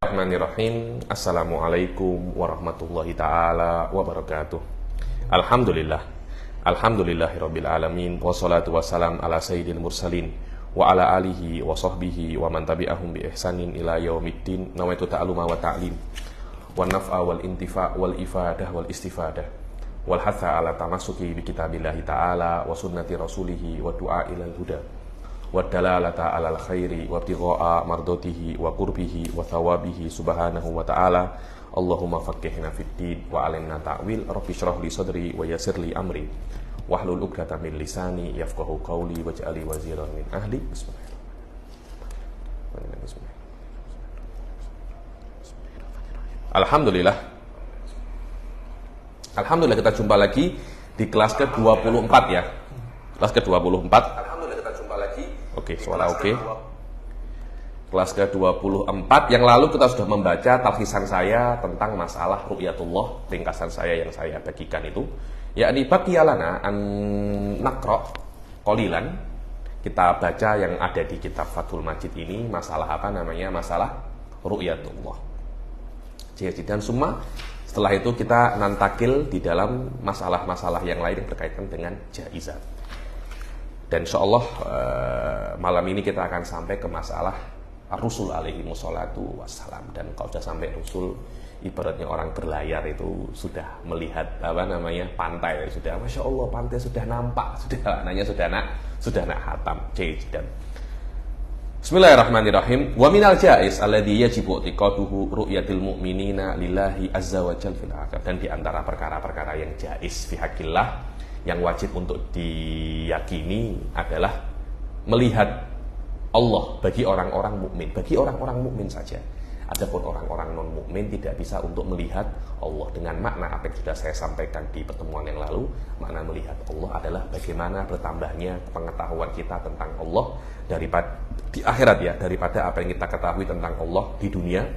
Bismillahirrahmanirrahim. Assalamualaikum warahmatullahi ta'ala wabarakatuh. Alhamdulillah. Alhamdulillahirabbil alamin. Wassalatu wassalam ala sayyidil mursalin wa ala alihi wa sahbihi wa man tabi'ahum bi ihsanin ila yaumiddin. Nawaitu ta'aluma wa ta'lim wa naf'a wal intifa' wal ifadah wal istifadah wal hatha ala tamassuki bi kitabillahi ta'ala wa sunnati rasulihi wa du'a ilal huda wa dalalata alal khairi wa tigha'a mardatihi wa qurbihi wa thawabihi subhanahu wa ta'ala. Allahumma faqqihna fid din wa alimna ta'wil. Rabbi shrah li sadri wa yassir li amri wahlul 'uqdatam min lisani yafqahu qawli waj'alni waziran min ahli. Bismillahirrahmanirrahim. Alhamdulillah kita jumpa lagi di kelas ke-24 ya. Kelas ke-24. Oke, suara oke. Kelas ke-24 yang lalu kita sudah membaca talkhisan saya tentang masalah ru'yatullah, ringkasan saya yang saya bagikan itu, yakni baqiyalana an naqra qalilan. Kita baca yang ada di kitab Fathul Majid ini masalah apa namanya? Masalah ru'yatullah. Jadi dan semua setelah itu kita nantakil di dalam masalah-masalah yang lain yang berkaitan dengan jaizat. Dan insyaallah malam ini kita akan sampai ke masalah Rasul alaihi wassalatu wassalam. Dan kalau sudah sampai Rasul, ibaratnya orang berlayar itu sudah melihat apa namanya pantai, sudah masya Allah pantai sudah nampak, sudah nanya sudah nak hatam. Dan Bismillahirrahmanirrahim. Wa minal jaiz alladhi yajibu i'tiqaduhu ru'yatil mu'minina lillahi azza wa jalla fil akhir. Dan di antara perkara-perkara yang jaiz fi haqqillah, yang wajib untuk diyakini adalah melihat Allah bagi orang-orang mukmin, bagi orang-orang mukmin saja. Adapun orang-orang non mukmin tidak bisa untuk melihat Allah dengan makna apa yang sudah saya sampaikan di pertemuan yang lalu. Makna melihat Allah adalah bagaimana bertambahnya pengetahuan kita tentang Allah daripada di akhirat ya, daripada apa yang kita ketahui tentang Allah di dunia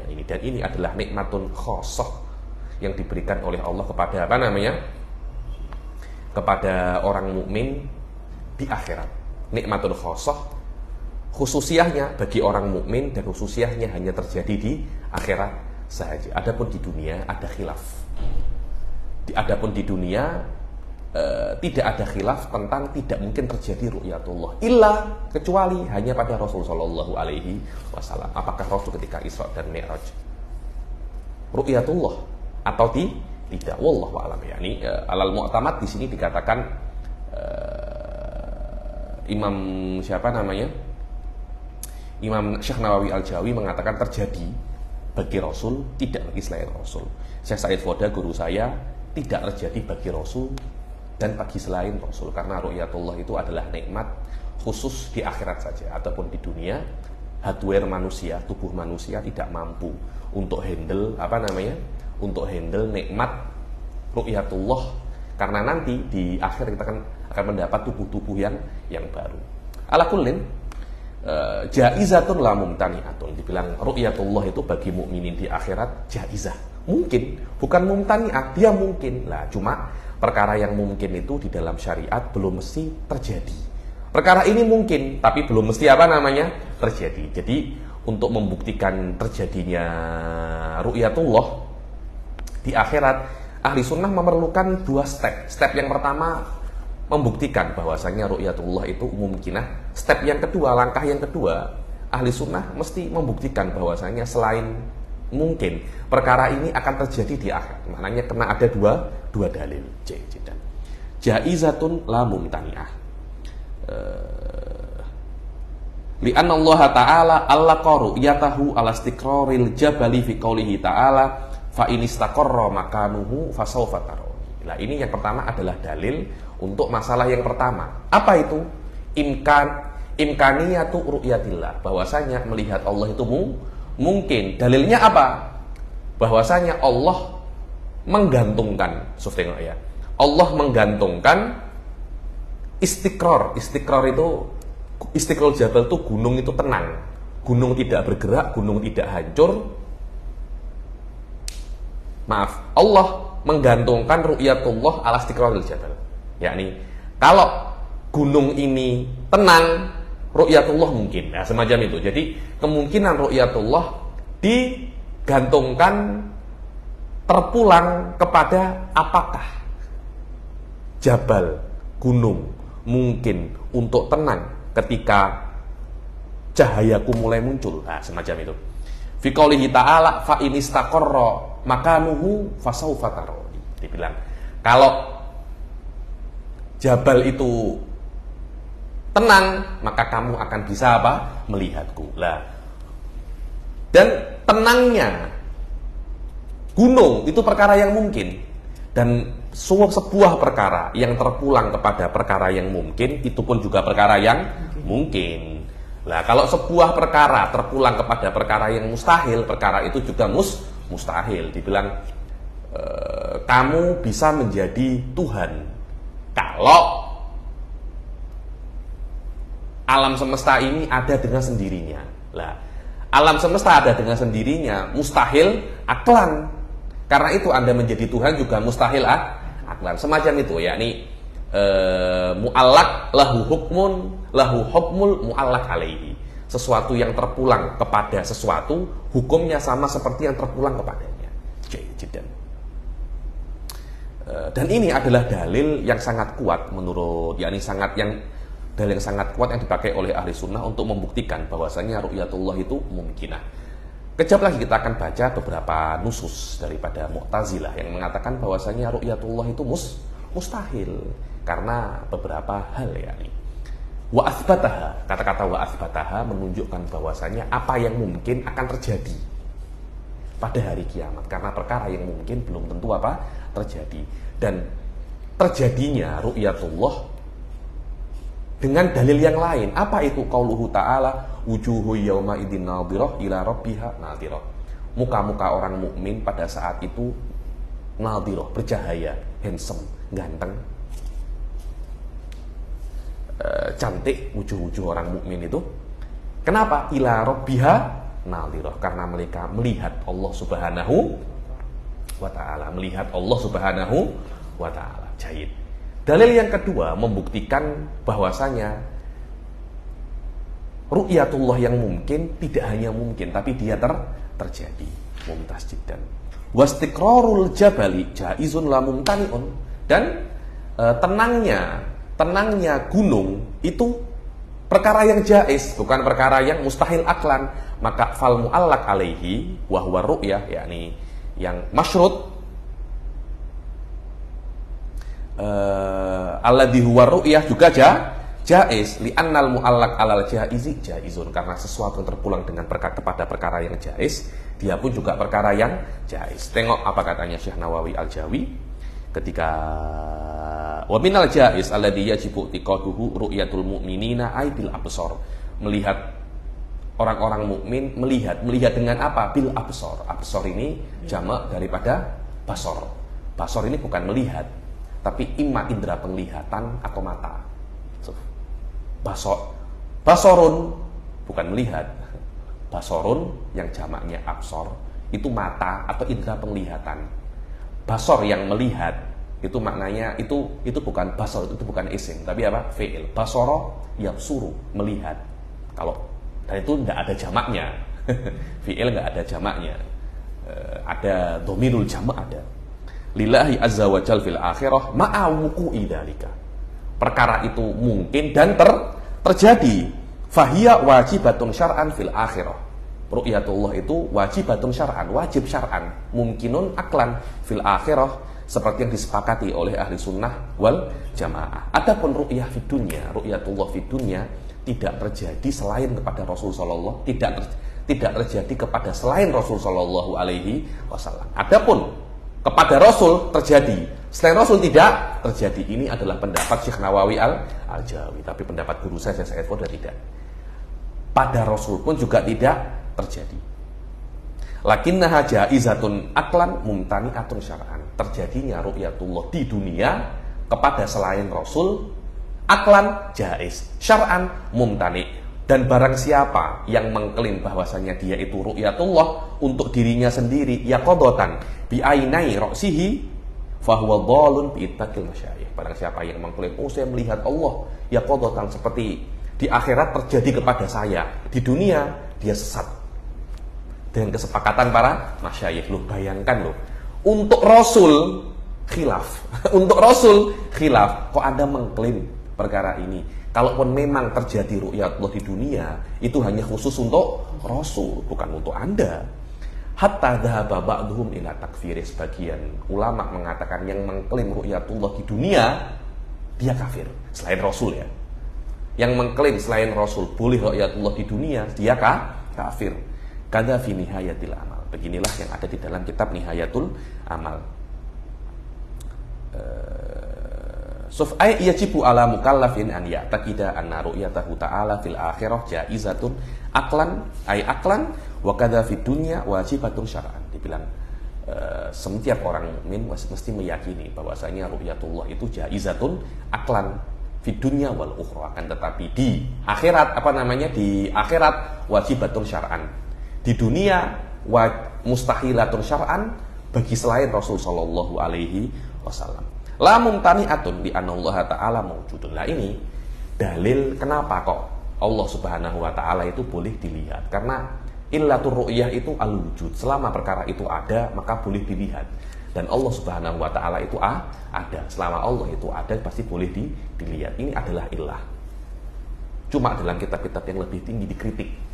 ini. Dan ini adalah nikmatun khosoh yang diberikan oleh Allah kepada apa namanya? Kepada orang mukmin di akhirat. Nikmatul khosoh, khususiahnya bagi orang mukmin dan khususiahnya hanya terjadi di akhirat saja. Adapun di dunia ada khilaf. Adapun di dunia tidak ada khilaf tentang tidak mungkin terjadi ru'yatullah illa kecuali hanya pada Rasul sallallahu alaihi wasallam. Apakah Rasul ketika Isra dan Mi'raj ru'yatullah atau tidak, wallahu a'lam. Yani alal mu'tamad di sini dikatakan Imam siapa namanya? Imam Syekh Nawawi Al-Jawi mengatakan terjadi bagi Rasul, tidak bagi selain Rasul. Syekh Said Foda guru saya, tidak terjadi bagi Rasul dan bagi selain Rasul, karena ru'yatullah itu adalah nikmat khusus di akhirat saja. Ataupun di dunia, hardware manusia, tubuh manusia tidak mampu untuk handle apa namanya? Untuk handle nikmat ru'yatullah, karena nanti di akhir kita akan mendapat tubuh-tubuh yang baru. Ala kullin jaizatun la mumtani'atun. Dibilang ru'yatullah itu bagi mukminin di akhirat jaizah. Mungkin, bukan mumtani'ah, dia mungkin. Lah, cuma perkara yang mungkin itu di dalam syariat belum mesti terjadi. Perkara ini mungkin, tapi belum mesti apa namanya? Terjadi. Jadi, untuk membuktikan terjadinya ru'yatullah di akhirat, ahli sunnah memerlukan dua step. Step yang pertama membuktikan bahwasanya ru'yatullah itu mumkinah. Step yang kedua, langkah yang kedua, ahli sunnah mesti membuktikan bahwasanya selain mungkin perkara ini akan terjadi di akhirat. Maknanya kena ada dua dalil. Jaizatun la mumtani'ah. Li'anna Allah ta'ala allaqa ru'yatahu ala istiqraril jabali fi qoulihi ta'ala fa in istaqarra makanuhu fasawfa tarawni. Nah, ini yang pertama adalah dalil untuk masalah yang pertama. Apa itu? Imkaniyatu ru'yatillah, bahwasanya melihat Allah itu mungkin. Dalilnya apa? Bahwasanya Allah menggantungkan, tengok ya. Allah menggantungkan istiqrar. Istiqrar itu, istiqrar jabal itu gunung itu tenang. Gunung tidak bergerak, gunung tidak hancur. Maaf, Allah menggantungkan ru'yatullah ala istiqraril jabal. Yakni kalau gunung ini tenang, ru'yatullah mungkin. Nah, semacam itu. Jadi kemungkinan ru'yatullah digantungkan, terpulang kepada apakah jabal, gunung mungkin untuk tenang ketika cahayaku mulai muncul. Nah, semacam itu. Fi qoulihi ta'ala fa in istaqarra makanuhu fasawfa tarani. Dibilang, kalau jabal itu tenang, maka kamu akan bisa apa? Melihatku. Lah. Dan tenangnya gunung itu perkara yang mungkin, dan sebuah perkara yang terpulang kepada perkara yang mungkin itu pun juga perkara yang mungkin. Nah, kalau sebuah perkara terpulang kepada perkara yang mustahil, perkara itu juga mustahil. Dibilang kamu bisa menjadi Tuhan kalau alam semesta ini ada dengan sendirinya. Lah, alam semesta ada dengan sendirinya mustahil aklan. Karena itu Anda menjadi Tuhan juga mustahil aklan. Semacam itu, yakni mu'allak lahu hukmul mu'allak alaihi. Sesuatu yang terpulang kepada sesuatu, hukumnya sama seperti yang terpulang kepadanya. Dan ini adalah dalil yang sangat kuat menurut, dalil yang sangat kuat yang dipakai oleh ahli sunnah untuk membuktikan bahwasanya ru'yatullah itu mumkinah. Kejap lagi kita akan baca beberapa nusus daripada Mu'tazilah yang mengatakan bahwasanya ru'yatullah itu mustahil karena beberapa hal, yakni wa athbataha. Kata-kata wa athbataha menunjukkan bahwasanya apa yang mungkin akan terjadi pada hari kiamat, karena perkara yang mungkin belum tentu apa terjadi. Dan terjadinya ru'yatullah dengan dalil yang lain. Apa itu? Qauluhu ta'ala wujuhu yawma idin nadhirah ila rabbiha nadhirah. Muka-muka orang mukmin pada saat itu nadhirah, bercahaya, handsome, ganteng, cantik wujuh-wujuh orang mukmin itu. Kenapa? Ila rabbiha nadhirah, karena mereka melihat Allah Subhanahu wa ta'ala, melihat Allah Subhanahu wa ta'ala. Jahid. Dalil yang kedua membuktikan bahwasanya ru'yatullah yang mungkin tidak hanya mungkin, tapi dia terjadi. Mumtaz jiddan. Wastiqrarul jabali jaizun la mumtani'un. Dan tenangnya gunung itu perkara yang jaiz, bukan perkara yang mustahil aklan. Maka fal mu'allaq alaihi wa huwa ru'yah, yakni yang masyrut, alladhi huwa ru'yah juga jaiz, li'annal mu'allaq alal jaizi jaizun, karena sesuatu yang terpulang dengan kepada perkara yang jaiz, dia pun juga perkara yang jaiz. Tengok apa katanya Syekh Nawawi Al-Jawi ketika wa minal jaiz alladhi yajibu tiqaduhu ru'yatul mu'minina ay bil absar. Melihat orang-orang mukmin, melihat dengan apa? Bil absar. Absar ini jamak daripada basor. Basor ini bukan melihat, tapi imma indera penglihatan atau mata. Basorun bukan melihat. Basorun yang jamaknya absor itu mata atau indera penglihatan. Basor yang melihat itu maknanya itu bukan basor, itu bukan isim, tapi apa? Fi'il. Basoro yabsuru, melihat. Kalau dan itu tidak ada jamaknya. Fi'il nggak ada jamaknya. Ada domirul jamak ada. Lillahi azza wa jal fil akhirah ma'awuku'i dalika. Perkara itu mungkin dan terjadi. Fahiya wajibatun syar'an fil akhirah. Ru'yatullah itu wajibatun syar'an, wajib syar'an. Mungkinun aklan fil akhirah, seperti yang disepakati oleh ahli sunnah wal jamaah. Adapun ru'yah fid dunya, ru'yatullah fid dunya tidak terjadi selain kepada Rasul sallallahu, tidak terjadi kepada selain Rasul sallallahu alaihi wasallam. Adapun kepada Rasul terjadi, selain Rasul tidak terjadi. Ini adalah pendapat Syekh Nawawi Al-Jawi, tapi pendapat guru saya Syekh Said Foda tidak. Pada Rasul pun juga tidak terjadi. Lakinnaha jaizatun aklan mumtani'atun syar'an. Terjadinya ru'yatullah di dunia kepada selain Rasul aklan jaiz, syar'an mumtani. Dan barang siapa yang mengklaim bahwasanya dia itu ru'yatullah untuk dirinya sendiri, yaqadatan bi ainai ra'sihi fa huwa dhalun bi ittaqil masyayikh. Barang siapa yang mengklaim, oh saya melihat Allah yaqadatan, seperti di akhirat terjadi kepada saya, di dunia dia sesat. dengan kesepakatan para masyayikh. Loh, bayangkan loh, untuk Rasul khilaf. Untuk Rasul khilaf. Kok Anda mengklaim perkara ini? Kalaupun memang terjadi ru'yatullah di dunia, itu hanya khusus untuk Rasul, bukan untuk Anda. Hatta dhahaba ba'duhum ila takfiri. Sebagian ulama mengatakan yang mengklaim ru'yatullah di dunia, dia kafir. Selain Rasul ya. Yang mengklaim selain Rasul boleh ru'yatullah di dunia, dia kafir. Kada fi nihayatil amal. Beginilah yang ada di dalam kitab Nihayatul Amal. Suf'ai yajibu ala mukallafin an ya'taqida anna ru'yatahu ta'ala fil akhirah jaizatun aklan wa kadza fid dunya wajibatun syar'an. Dibilang setiap orang mukmin mesti meyakini bahwasanya ru'yatullah itu jaizatun aklan fid dunya wal ukhra, akan tetapi di akhirat di akhirat wajibatun syar'an. Di dunia mustahilatun syar'an bagi selain Rasul sallallahu alaihi wasallam. La mumtani'atun bi anna Allah Ta'ala mawjudun. Nah, ini dalil kenapa kok Allah Subhanahu wa taala itu boleh dilihat. Karena illatur ru'yah itu al-wujud. Selama perkara itu ada, maka boleh dilihat. Dan Allah Subhanahu wa taala itu ada. Selama Allah itu ada, pasti boleh dilihat. Ini adalah illah. Cuma dalam kitab-kitab yang lebih tinggi dikritik.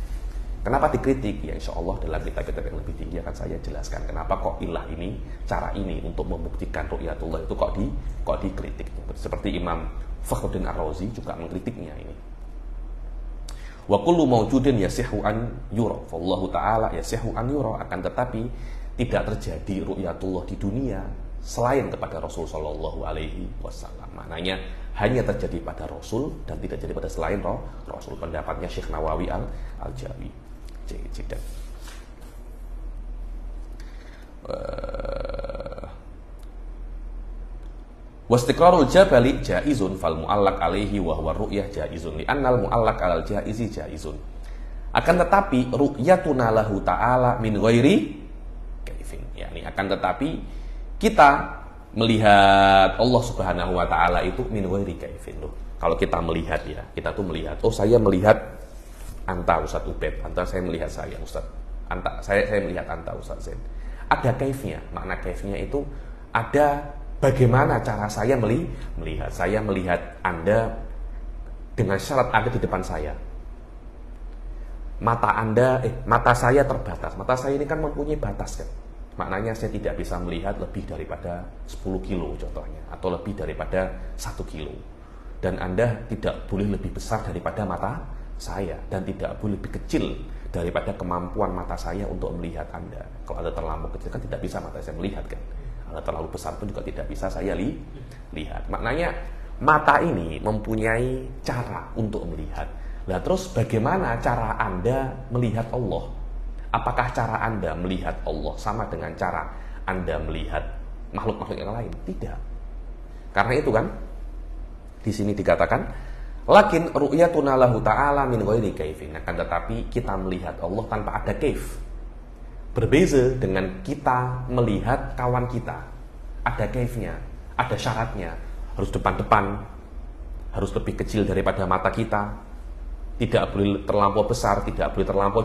Kenapa dikritik? Ya insya Allah dalam kitab-kitab yang lebih tinggi akan saya jelaskan kenapa kok ilah ini, cara ini untuk membuktikan ru'yatullah itu kok dikritik. Seperti Imam Fakhruddin Ar-Razi juga mengkritiknya ini. Wa kullu mawjudin yasihu an yura. Wallahu ta'ala yasihu an yura. Akan tetapi tidak terjadi ru'yatullah di dunia selain kepada Rasul sallallahu alaihi wasallam. Maknanya hanya terjadi pada Rasul dan tidak terjadi pada selain Rasul. Pendapatnya Syekh Nawawi Al-Jawi. Tidak. Wastiqrarul jabali jaizun fal mu'allaq alaihi wa huwa ru'yah jaizun li annal mu'allaq alal jaizi jaizun. Akan tetapi ru'yatuna lahu ta'ala min ghairi kaifin. Yani akan tetapi kita melihat Allah Subhanahu wa taala itu min ghairi kaifin. Kalau kita melihat ya, kita tuh melihat, oh saya melihat Anta Ustaz Ubed, Anta saya melihat saya Ustaz. Saya melihat Anta Ustaz Zain. Ada kaifnya. Makna kaifnya itu ada bagaimana cara saya melihat. Saya melihat Anda dengan syarat ada di depan saya. Mata saya terbatas. Mata saya ini kan mempunyai batas kan. Maknanya saya tidak bisa melihat lebih daripada 10 kilo contohnya, atau lebih daripada 1 kilo. Dan Anda tidak boleh lebih besar daripada mata saya, dan tidak boleh lebih kecil daripada kemampuan mata saya untuk melihat Anda. Kalau Anda terlalu kecil kan tidak bisa mata saya melihat kan. Anda terlalu besar pun juga tidak bisa saya lihat. Maknanya mata ini mempunyai cara untuk melihat. Nah terus bagaimana cara Anda melihat Allah? Apakah cara Anda melihat Allah sama dengan cara Anda melihat makhluk-makhluk yang lain? Tidak. Karena itu kan di sini dikatakan lakin ru'yatuna lahu ta'ala min ghairi kaifin. Akan tetapi kita melihat Allah tanpa ada kaif. Berbeza dengan kita melihat kawan kita. Ada kaifnya, ada syaratnya. Harus depan-depan, harus lebih kecil daripada mata kita. Tidak boleh terlampau besar, tidak boleh terlampau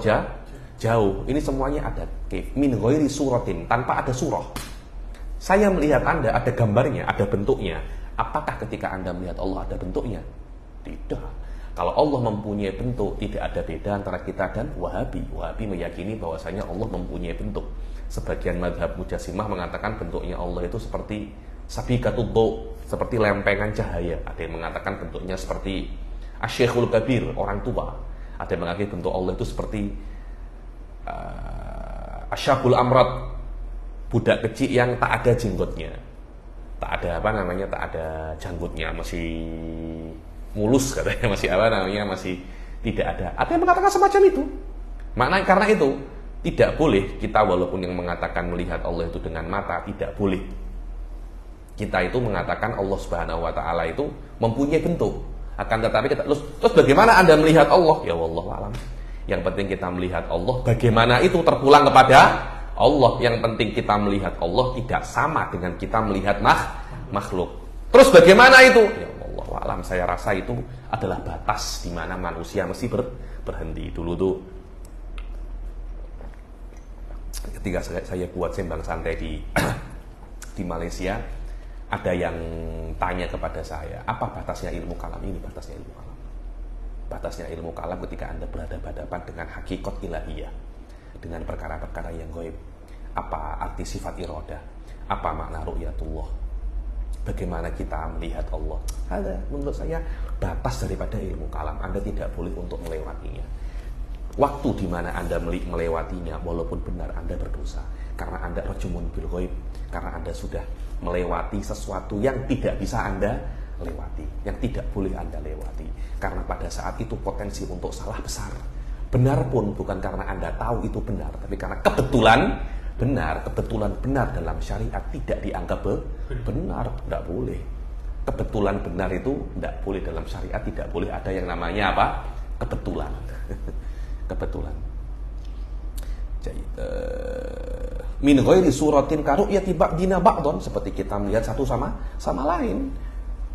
jauh. Ini semuanya ada kaif. Min ghairi suratin, tanpa ada surah. Saya melihat Anda ada gambarnya, ada bentuknya. Apakah ketika Anda melihat Allah ada bentuknya? Tidak. Kalau Allah mempunyai bentuk, tidak ada beda antara kita dan Wahabi. Wahabi meyakini bahwasanya Allah mempunyai bentuk. Sebagian mazhab Mujassimah mengatakan bentuknya Allah itu seperti sabiqatud dhu, seperti lempengan cahaya. Ada yang mengatakan bentuknya seperti Asy-Syekhul Kabir, orang tua. Ada yang mengatakan bentuk Allah itu seperti Asyabul Amrad, budak kecil yang tak ada jenggotnya. Tak ada tak ada janggutnya, masih mulus katanya, masih tidak ada. Ada yang mengatakan semacam itu. Maknanya karena itu tidak boleh kita, walaupun yang mengatakan melihat Allah itu dengan mata, tidak boleh kita itu mengatakan Allah Subhanahu wa taala itu mempunyai bentuk. Akan tetapi kita terus bagaimana Anda melihat Allah? Ya wallahu alam. Yang penting kita melihat Allah, bagaimana itu terpulang kepada Allah. Yang penting kita melihat Allah tidak sama dengan kita melihat makhluk. Terus bagaimana itu? Ya wallahu alam, saya rasa itu adalah batas di mana manusia mesti berhenti dulu tuh. ketika saya buat sembang santai di Malaysia, ada yang tanya kepada saya, apa batasnya ilmu kalam ini? Batasnya ilmu kalam. Batasnya ilmu kalam ketika Anda berhadapan dengan hakikat ilahiyah, dengan perkara-perkara yang gaib. Apa arti sifat iradah? Apa makna ru'yatullah? Bagaimana kita melihat Allah? Ada, menurut saya batas daripada ilmu kalam. Anda tidak boleh untuk melewatinya. Waktu di mana Anda melewatinya, walaupun benar, Anda berdosa. Karena Anda rajumun bil ghaib, karena Anda sudah melewati sesuatu yang tidak bisa Anda lewati, yang tidak boleh Anda lewati. Karena pada saat itu potensi untuk salah besar. Benar pun bukan karena Anda tahu itu benar, tapi karena kebetulan benar dalam syariat tidak dianggap benar, tidak boleh. Kebetulan benar itu tidak boleh dalam syariat, tidak boleh ada yang namanya apa? Kebetulan. Kebetulan. Jadi min ghairi suratin ka ru'yati ba'dina ba'dhan, seperti kita melihat satu sama lain.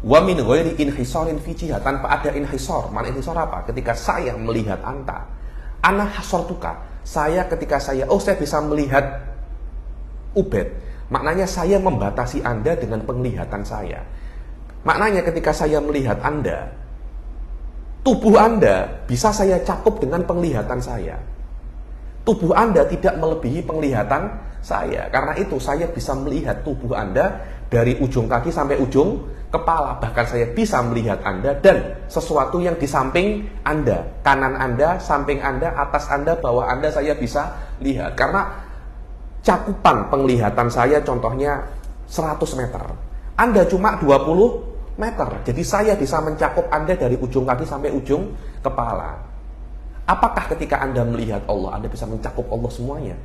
Wa min ghairi inhisarin fi jihah, tanpa ada inhisar. Mana inhisar apa? Ketika saya melihat anta, ana hasartuka, ketika saya bisa melihat Ubed, maknanya saya membatasi Anda dengan penglihatan saya. Maknanya ketika saya melihat Anda, tubuh Anda bisa saya cakup dengan penglihatan saya. Tubuh Anda tidak melebihi penglihatan saya. Karena itu saya bisa melihat tubuh Anda dari ujung kaki sampai ujung kepala. Bahkan saya bisa melihat Anda dan sesuatu yang di samping Anda. Kanan Anda, samping Anda, atas Anda, bawah Anda, saya bisa lihat. Karena cakupan penglihatan saya contohnya 100 meter. Anda cuma 20 meter. Jadi saya bisa mencakup Anda dari ujung kaki sampai ujung kepala. Apakah ketika Anda melihat Allah, Anda bisa mencakup Allah semuanya?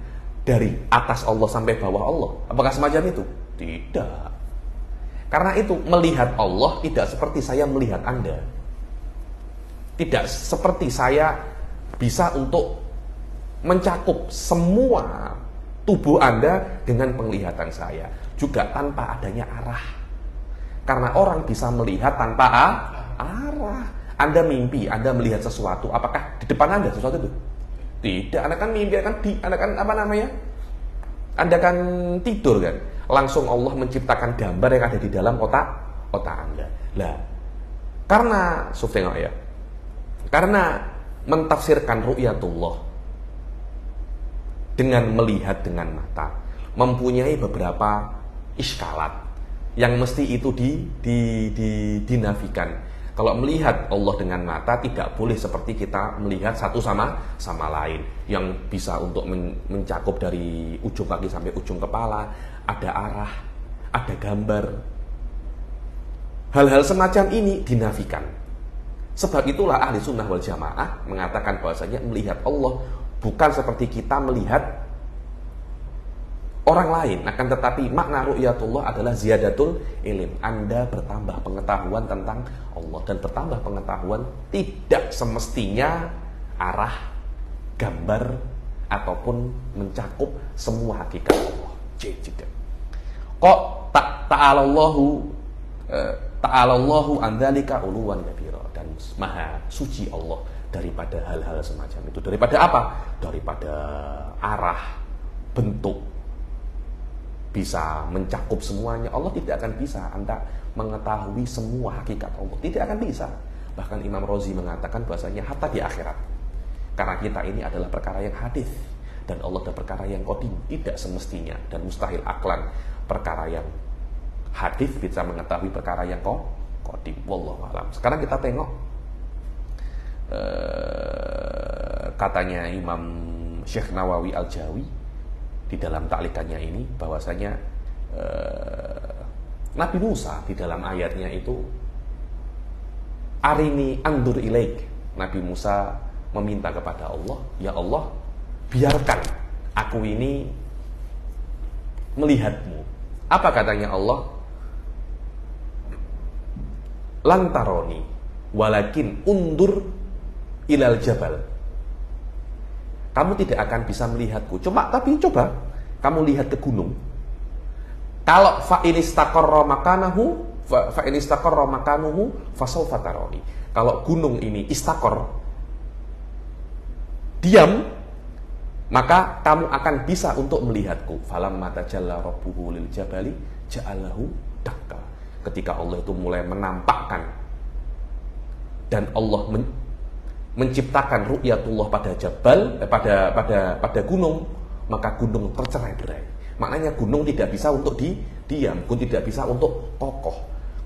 Dari atas Allah sampai bawah Allah? Apakah semacam itu? Tidak. Karena itu melihat Allah tidak seperti saya melihat Anda. Tidak seperti saya bisa untuk mencakup semua tubuh Anda dengan penglihatan saya. Juga tanpa adanya arah. Karena orang bisa melihat tanpa arah. Anda mimpi, Anda melihat sesuatu, apakah di depan Anda sesuatu itu? Tidak, Anda kan mimpi, Anda kan Anda kan tidur kan. Langsung Allah menciptakan gambar yang ada di dalam otak Anda. Lah, karena tengok ya. Karena mentafsirkan ru'yatullah dengan melihat dengan mata mempunyai beberapa iskalat yang mesti itu dinafikan. Kalau melihat Allah dengan mata tidak boleh seperti kita melihat satu sama lain yang bisa untuk mencakup dari ujung kaki sampai ujung kepala, ada arah, ada gambar. Hal-hal semacam ini dinafikan. Sebab itulah ahli sunnah wal jamaah mengatakan bahwasanya melihat Allah bukan seperti kita melihat orang lain, akan tetapi makna ru'yatullah adalah ziyadatul ilm. Anda bertambah pengetahuan tentang Allah, dan bertambah pengetahuan tidak semestinya arah, gambar ataupun mencakup semua hakikat Allah. Kok ta'alallahu an dzalika uluwan kabira, dan maha suci Allah daripada hal-hal semacam itu. Daripada apa? Daripada arah, bentuk, bisa mencakup semuanya. Allah tidak akan bisa Anda mengetahui semua hakikat Allah, tidak akan bisa. Bahkan Imam Razi mengatakan bahasanya hatta di akhirat, karena kita ini adalah perkara yang hadis dan Allah adalah perkara yang qadim. Tidak semestinya dan mustahil aklan perkara yang hadis bisa mengetahui perkara yang qadim. Wallahu a'lam. Sekarang kita tengok katanya Imam Syekh Nawawi Al-Jawi di dalam ta'liqannya ini, bahwasanya Nabi Musa di dalam ayatnya itu arini andur ilaik. Nabi Musa meminta kepada Allah, ya Allah, biarkan aku ini melihatmu. Apa katanya Allah? Lantaroni walakin undur ilal jabal. Kamu tidak akan bisa melihatku. Tapi coba kamu lihat ke gunung. Kalau fa in istaqarra makanuhu fasawfa tarani. Kalau gunung ini istaqor, diam, maka kamu akan bisa untuk melihatku. Falamma tajalla rabbuhu lil jabali ja'alahu dakka. Ketika Allah itu mulai menampakkan dan Allah menciptakan ru'yatullah pada jabal, pada gunung, maka gunung tercerai-berai. Maknanya gunung tidak bisa untuk diam, gunung tidak bisa untuk kokoh,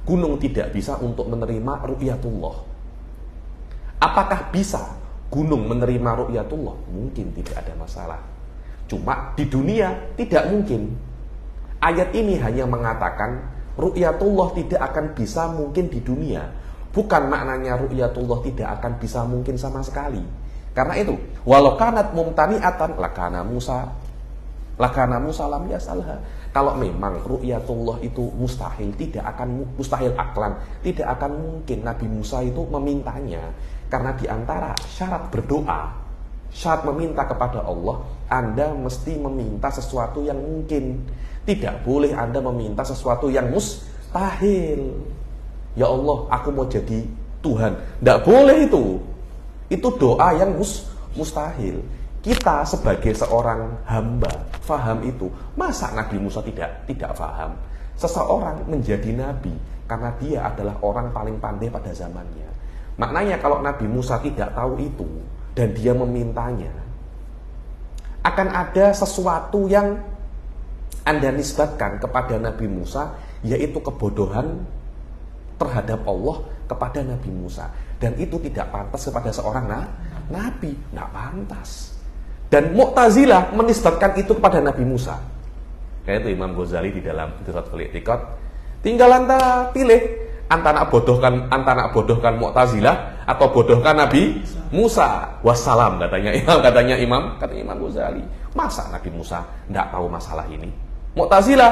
gunung tidak bisa untuk menerima ru'yatullah. Apakah bisa gunung menerima ru'yatullah? Mungkin, tidak ada masalah. Cuma di dunia tidak mungkin. Ayat ini hanya mengatakan ru'yatullah tidak akan bisa mungkin di dunia. Bukan maknanya ru'yatullah tidak akan bisa mungkin sama sekali. Karena itu, walau kanat mumtani'atan lakana Musa lam yasalha. Kalau memang ru'yatullah itu mustahil, mustahil aklan, tidak akan mungkin Nabi Musa itu memintanya. Karena di antara syarat berdoa, syarat meminta kepada Allah, Anda mesti meminta sesuatu yang mungkin. Tidak boleh Anda meminta sesuatu yang mustahil. Ya Allah, aku mau jadi Tuhan. Tidak boleh itu. Itu doa yang mustahil. Kita sebagai seorang hamba faham itu. Masa Nabi Musa tidak faham? Seseorang menjadi nabi karena dia adalah orang paling pandai pada zamannya. Maknanya kalau Nabi Musa tidak tahu itu dan dia memintanya, akan ada sesuatu yang Anda nisbatkan kepada Nabi Musa, yaitu kebodohan terhadap Allah kepada Nabi Musa. Dan itu tidak pantas kepada seorang nabi, tidak pantas. Dan Mu'tazilah menisbatkan itu kepada Nabi Musa. Kayak itu Imam Ghazali di dalam Idrotul I'tiqad. Tinggal Anda pilih antara bodohkan Mu'tazilah atau bodohkan Nabi Musa. Wassalam katanya Imam Ghazali. Masa Nabi Musa tidak tahu masalah ini? Mu'tazilah,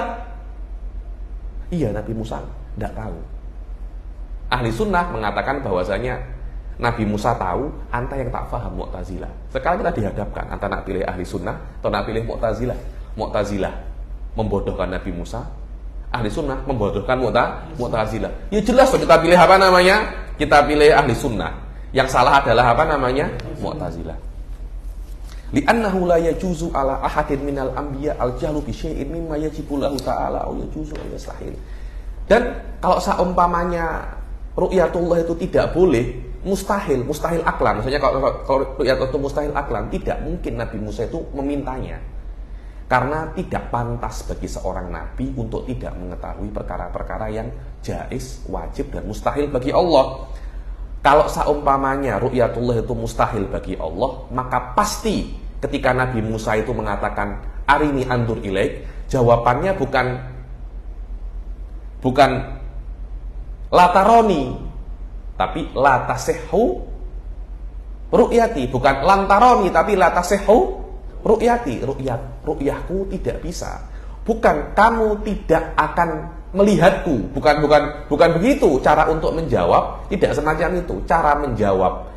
iya, Nabi Musa tidak tahu. Ahli sunnah mengatakan bahwasanya Nabi Musa tahu, anta yang tak faham Mu'tazilah. Sekarang kita dihadapkan, anta nak pilih ahli sunnah atau nak pilih Mu'tazilah. Mu'tazilah membodohkan Nabi Musa, ahli sunnah membodohkan Mu'tazilah. Ya jelas kita pilih apa namanya? Kita pilih ahli sunnah. Yang salah adalah apa namanya? Mu'tazilah. Li'annahu la yajuzu ala ahadin minal anbiya al-jahlu bi syai'in mimma yajibu lahu ta'ala au yajuzu au yastahil. Dan kalau seumpamanya ru'yatullah itu tidak boleh, mustahil aklan. Maksudnya kalau ru'yatullah itu mustahil aklan, tidak mungkin Nabi Musa itu memintanya. Karena tidak pantas bagi seorang nabi untuk tidak mengetahui perkara-perkara yang jaiz, wajib dan mustahil bagi Allah. Kalau seumpamanya ru'yatullah itu mustahil bagi Allah, maka pasti ketika Nabi Musa itu mengatakan arini andur ilaik, jawabannya bukan lataroni, tapi latasehu ru'yati. Bukan lantaroni, tapi latasehu ru'yati. Ru'yahku tidak bisa. Bukan kamu tidak akan melihatku. Bukan begitu cara untuk menjawab. Tidak semacam itu. Cara menjawab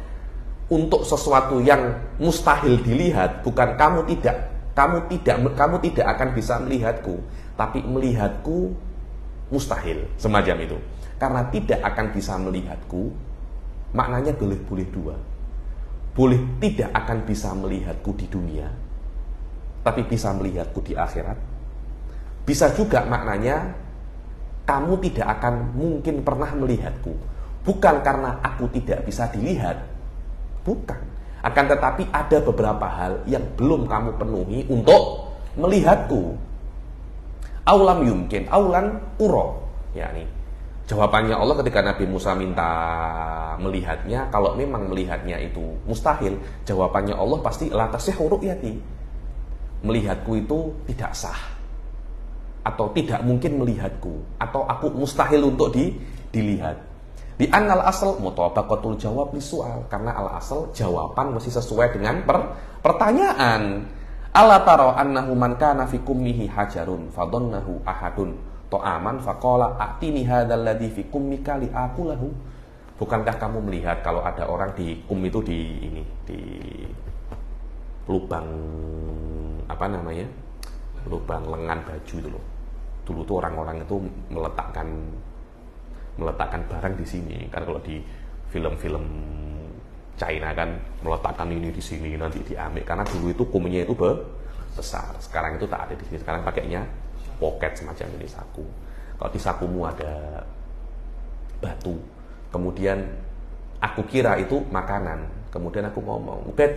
untuk sesuatu yang mustahil dilihat, bukan kamu tidak akan bisa melihatku, tapi melihatku mustahil, semacam itu. Karena tidak akan bisa melihatku, maknanya boleh dua. Boleh tidak akan bisa melihatku di dunia, tapi bisa melihatku di akhirat. Bisa juga maknanya kamu tidak akan mungkin pernah melihatku, bukan karena aku tidak bisa dilihat, bukan. Akan tetapi ada beberapa hal yang belum kamu penuhi untuk melihatku. Aulam yumkin, aulan uro. Yani, jawabannya Allah ketika Nabi Musa minta melihatnya, kalau memang melihatnya itu mustahil, jawabannya Allah pasti la tasihhu ru'yati. Melihatku itu tidak sah, atau tidak mungkin melihatku, atau aku mustahil untuk dilihat. Di annal asal mutabaqatul jawab li soal, karena al asal jawaban mesti sesuai dengan pertanyaan. Ala tara annahu man kana fi kummihi hajarun fadhannahu ahadun ta'aman faqala a'tini hadzal ladzi fi kummika li akulahu. Bukankah kamu melihat kalau ada orang di kum itu di lubang lubang lengan baju itu loh. Dulu tuh orang-orang itu meletakkan barang di sini. Karena kalau di film-film China kan meletakkan ini di sini nanti diambil, karena dulu itu kuminya itu besar. Sekarang itu tak ada di sini, sekarang pakainya pocket semacam ini saku. Kalau di sakumu ada batu, kemudian aku kira itu makanan, kemudian aku ngomong, Ubed,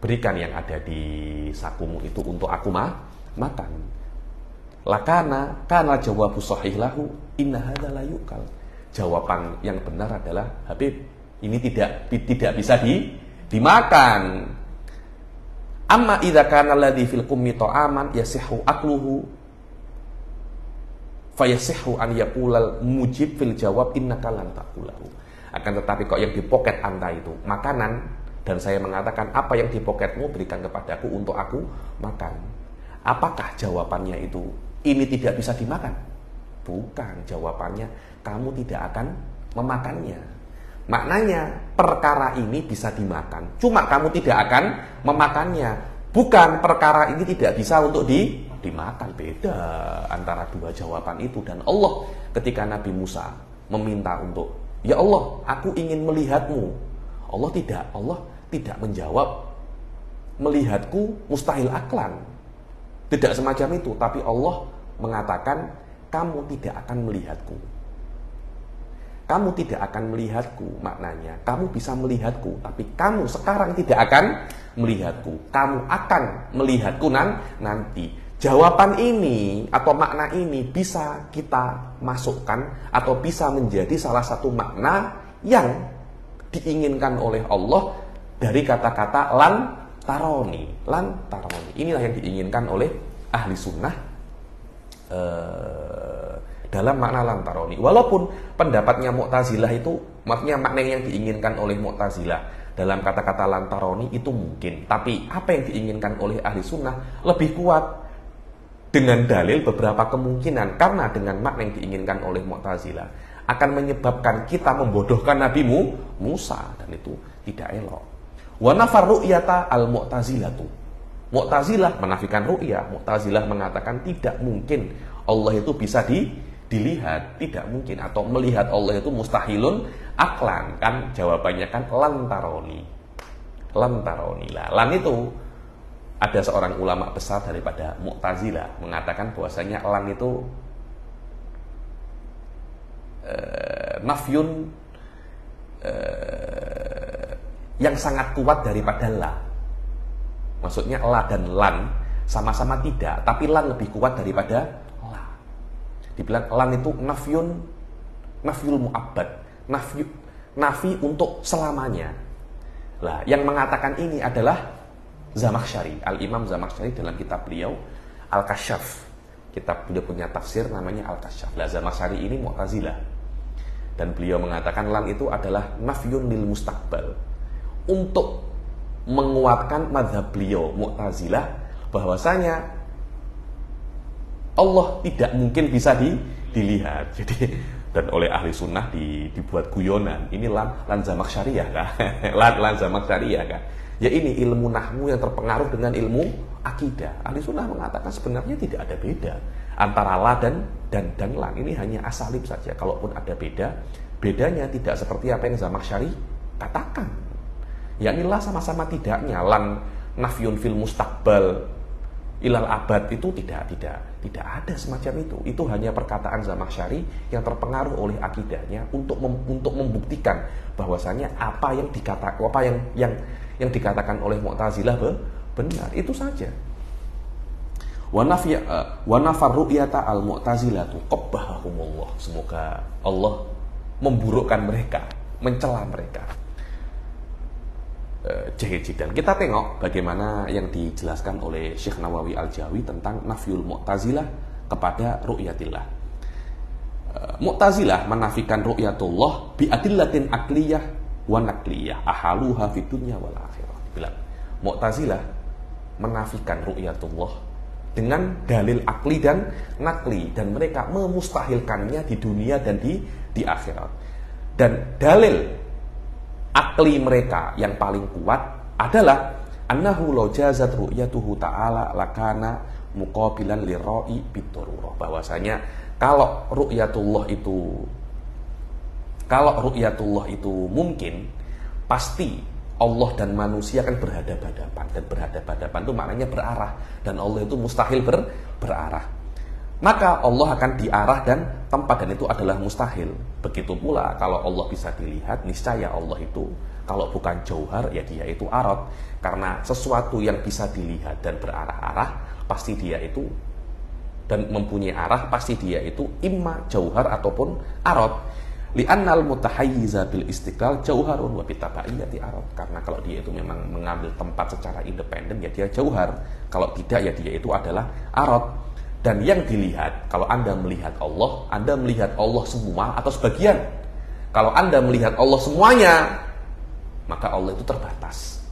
berikan yang ada di sakumu itu untuk aku makan. Lakana kana jawabu sahih lahu inna hadza la yuqal. Jawaban yang benar adalah, Habib, ini tidak bisa dimakan. Amma idza kana alladhi fil qummi ta'aman yasihhu akluhu fayasihhu an yaqulal mujib fil jawab innaka lan taqulahu. Akan tetapi kok yang di poket Anda itu makanan, dan saya mengatakan apa yang di poketmu berikan kepadaku untuk aku makan. Apakah jawabannya itu ini tidak bisa dimakan? Bukan, jawabannya kamu tidak akan memakannya. Maknanya perkara ini bisa dimakan, cuma kamu tidak akan memakannya. Bukan perkara ini tidak bisa untuk dimakan. Beda antara dua jawaban itu. Dan Allah ketika Nabi Musa meminta untuk, ya Allah, aku ingin melihatmu, Allah tidak menjawab melihatku mustahil aklan. Tidak semacam itu, tapi Allah mengatakan kamu tidak akan melihatku. Kamu tidak akan melihatku, maknanya kamu bisa melihatku, tapi kamu sekarang tidak akan melihatku. Kamu akan melihatku nanti. Jawaban ini atau makna ini bisa kita masukkan atau bisa menjadi salah satu makna yang diinginkan oleh Allah dari kata-kata lan taroni. Inilah yang diinginkan oleh ahli sunnah dalam makna lan taroni. Walaupun pendapatnya Mu'tazilah itu, maksudnya makna yang diinginkan oleh Mu'tazilah dalam kata-kata lan taroni itu mungkin, tapi apa yang diinginkan oleh ahli sunnah lebih kuat dengan dalil beberapa kemungkinan. Karena dengan makna yang diinginkan oleh Mu'tazilah akan menyebabkan kita membodohkan Nabi Musa, dan itu tidak elok. Wa nafar ru'yata al-Mu'tazilatu. Mu'tazilah menafikan ru'yah. Mu'tazilah mengatakan tidak mungkin Allah itu bisa dilihat, tidak mungkin, atau melihat Allah itu mustahilun aklan. Kan jawabannya kan lantaroni lah. Lan itu ada seorang ulama besar daripada Mu'tazilah mengatakan bahwasanya lan itu nafyun yang sangat kuat daripada la. Maksudnya la dan lan sama-sama tidak, tapi lan lebih kuat daripada la. Dibilang lan itu nafyul mu'abbad, nafi untuk selamanya. Lah, yang mengatakan ini adalah Zamakhsyari, Al-Imam Zamakhsyari dalam kitab beliau Al-Kasyaf. Kitab beliau punya tafsir namanya Al-Kasyaf. Lah, Zamakhsyari ini Mu'tazilah. Dan beliau mengatakan lan itu adalah nafyun lil mustaqbal. Untuk menguatkan mazhab beliau Mu'tazilah bahwasanya Allah tidak mungkin bisa dilihat. Jadi, dan oleh ahli sunnah dibuat guyonan. Ini lan Zamakhsyariyah kan? lan Zamakhsyariyah kan? Ya ini ilmu nahwu yang terpengaruh dengan ilmu akidah. Ahli sunnah mengatakan sebenarnya tidak ada beda antara la dan lan. Ini hanya asalib saja. Kalaupun ada bedanya tidak seperti apa yang Zamakhsyari katakan. Ya inilah sama-sama tidaknya. Lan nafyun fil mustaqbal ilal abad itu tidak ada semacam itu. Itu hanya perkataan Zamakhsyari yang terpengaruh oleh akidahnya untuk membuktikan bahwasanya apa yang dikatakan oleh Mu'tazilah benar. Itu saja. Wa nafar ru'yata al-Mu'tazilatu qabbahahumullah. Semoga Allah memburukkan mereka, mencela mereka. Dan kita tengok bagaimana yang dijelaskan oleh Syekh Nawawi Al-Jawi tentang nafyul Mu'tazilah kepada ru'yatillah. Mu'tazilah menafikan ru'yatullah bi adillatin akliyah wa nakliyah ahaluha fid dunya wal akhirah. Bilang Mu'tazilah menafikan ru'yatullah dengan dalil akli dan nakli, dan mereka memustahilkannya di dunia dan di akhirat. Dan dalil akli mereka yang paling kuat adalah annahu law jazat ru'yatuhu ta'ala lakana muqabilan lirra'i bidarurah. Bahwasanya kalau ru'yatullah itu mungkin, pasti Allah dan manusia akan berhadapan-hadapan, dan berhadapan-hadapan itu maknanya berarah, dan Allah itu mustahil berarah. Maka Allah akan diarah dan tempat, dan itu adalah mustahil. Begitu pula kalau Allah bisa dilihat, niscaya Allah itu kalau bukan jauhar ya dia itu arad. Karena sesuatu yang bisa dilihat dan berarah-arah pasti dia itu, dan mempunyai arah pasti dia itu imma jauhar ataupun arad. Li'annal mutahayyiza bil istiqlal jauharun wa bitabaiyati arad. Karena kalau dia itu memang mengambil tempat secara independen ya dia jauhar. Kalau tidak ya dia itu adalah arad. Dan yang dilihat, kalau Anda melihat Allah semua atau sebagian. Kalau Anda melihat Allah semuanya, maka Allah itu terbatas.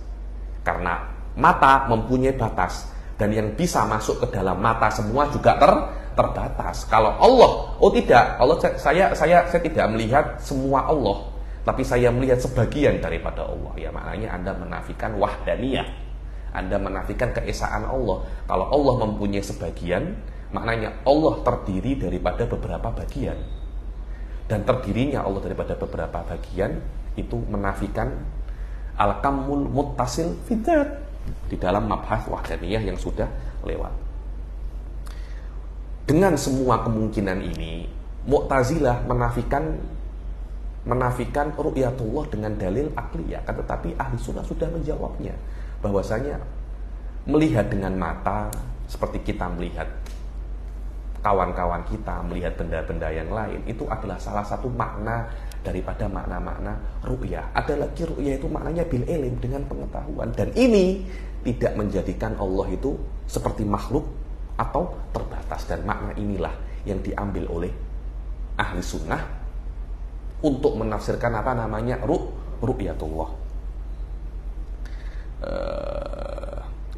Karena mata mempunyai batas, dan yang bisa masuk ke dalam mata semua juga terbatas. Kalau Allah, oh tidak, Allah saya tidak melihat semua Allah, tapi saya melihat sebagian daripada Allah. Ya maknanya Anda menafikan wahdaniyah. Anda menafikan keesaan Allah. Kalau Allah mempunyai sebagian, maknanya Allah terdiri daripada beberapa bagian. Dan terdirinya Allah daripada beberapa bagian itu menafikan al-kamul muttasil fidzat di dalam mabhas wahdaniyah yang sudah lewat. Dengan semua kemungkinan ini, Mu'tazilah menafikan ru'yatullah dengan dalil akliyah, kan, tetapi ahli sunnah sudah menjawabnya bahwasanya melihat dengan mata seperti kita melihat kawan-kawan kita, melihat benda-benda yang lain, itu adalah salah satu makna daripada makna-makna ru'yah. Ada lagi ru'yah itu maknanya bil ilm, dengan pengetahuan, dan ini tidak menjadikan Allah itu seperti makhluk atau terbatas. Dan makna inilah yang diambil oleh ahli sunnah untuk menafsirkan apa namanya ru'yatullah.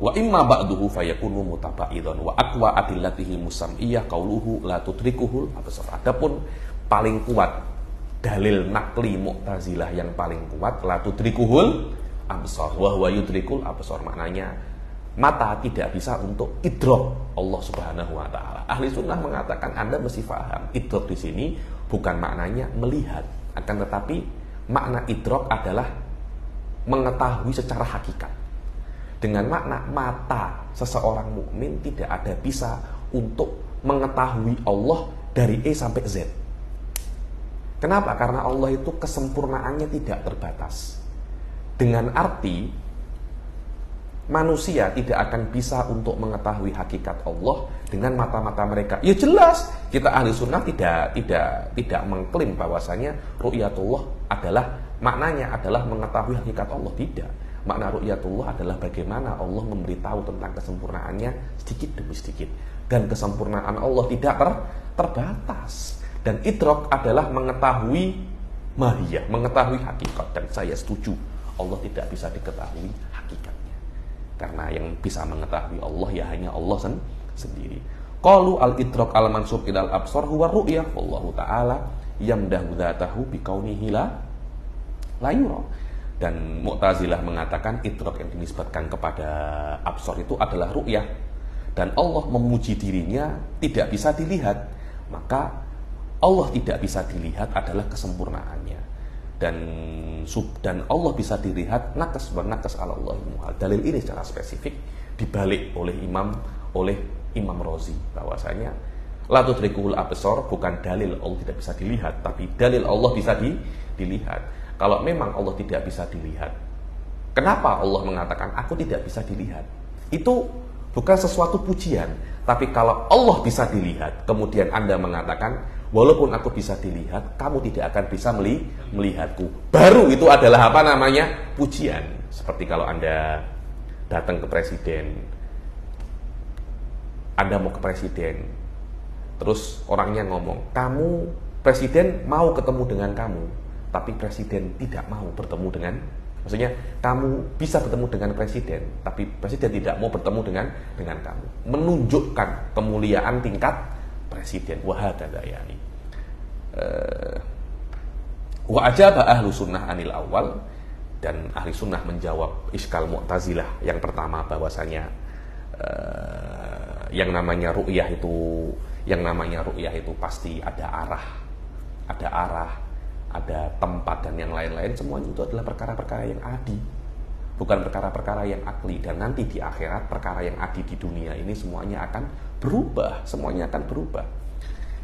Wa imma ba'duhu fayakunu mutaba'idhan wa aqwa adillatihi musam'iyah qauluhu la tudrikuhul absar. Adapun paling kuat dalil nakli Mu'tazilah yang paling kuat, la tudrikuhul absar wa huwa yudrikul absar, maknanya mata tidak bisa untuk idrok Allah Subhanahu wa taala. Ahli sunnah mengatakan Anda mesti paham, idrok di sini bukan maknanya melihat, akan tetapi makna idrok adalah mengetahui secara hakikat. Dengan makna mata seseorang mukmin tidak ada bisa untuk mengetahui Allah dari E sampai Z. Kenapa? Karena Allah itu kesempurnaannya tidak terbatas. Dengan arti manusia tidak akan bisa untuk mengetahui hakikat Allah dengan mata-mata mereka. Ya jelas, kita ahli sunnah tidak mengklaim bahwasanya ru'yatullah adalah maknanya adalah mengetahui hakikat Allah, tidak. Makna ru'yatullah adalah bagaimana Allah memberitahu tentang kesempurnaannya sedikit demi sedikit. Dan kesempurnaan Allah tidak terbatas. Dan idrok adalah mengetahui mahiyah, mengetahui hakikat. Dan saya setuju, Allah tidak bisa diketahui hakikatnya. Karena yang bisa mengetahui Allah ya hanya Allah sendiri. Qalu al-idrok al-mansub ilal absar huwa ru'yah. Wallahu ta'ala yamdahu dhatahu bikaunihi la yura. Dan Mu'tazilah mengatakan idrok yang dinisbatkan kepada absar itu adalah ru'yah. Dan Allah memuji dirinya tidak bisa dilihat. Maka Allah tidak bisa dilihat adalah kesempurnaannya. Dan Allah bisa dilihat nakas bernakas ala Allah muhal. Dalil ini secara spesifik dibalik oleh Imam Razi bahwasanya la tudrikul absar bukan dalil Allah tidak bisa dilihat, tapi dalil Allah bisa dilihat. Kalau memang Allah tidak bisa dilihat, kenapa Allah mengatakan aku tidak bisa dilihat? Itu bukan sesuatu pujian. Tapi kalau Allah bisa dilihat, kemudian Anda mengatakan walaupun aku bisa dilihat, kamu tidak akan bisa melihatku, baru itu adalah apa namanya? Pujian. Seperti kalau Anda datang ke presiden, Anda mau ke presiden, terus orangnya ngomong, kamu presiden mau ketemu dengan kamu, tapi presiden tidak mau bertemu dengan, maksudnya kamu bisa bertemu dengan presiden, tapi presiden tidak mau bertemu dengan kamu, menunjukkan kemuliaan tingkat presiden. Wahakadha yani. Wa ajaba ahlu sunnah anil awal, dan ahli sunnah menjawab iskal Mu'tazilah yang pertama bahwasanya yang namanya ru'yah itu pasti ada arah ada tempat dan yang lain-lain, semuanya itu adalah perkara-perkara yang adi, bukan perkara-perkara yang akli. Dan nanti di akhirat perkara yang adi di dunia ini semuanya akan berubah, semuanya akan berubah.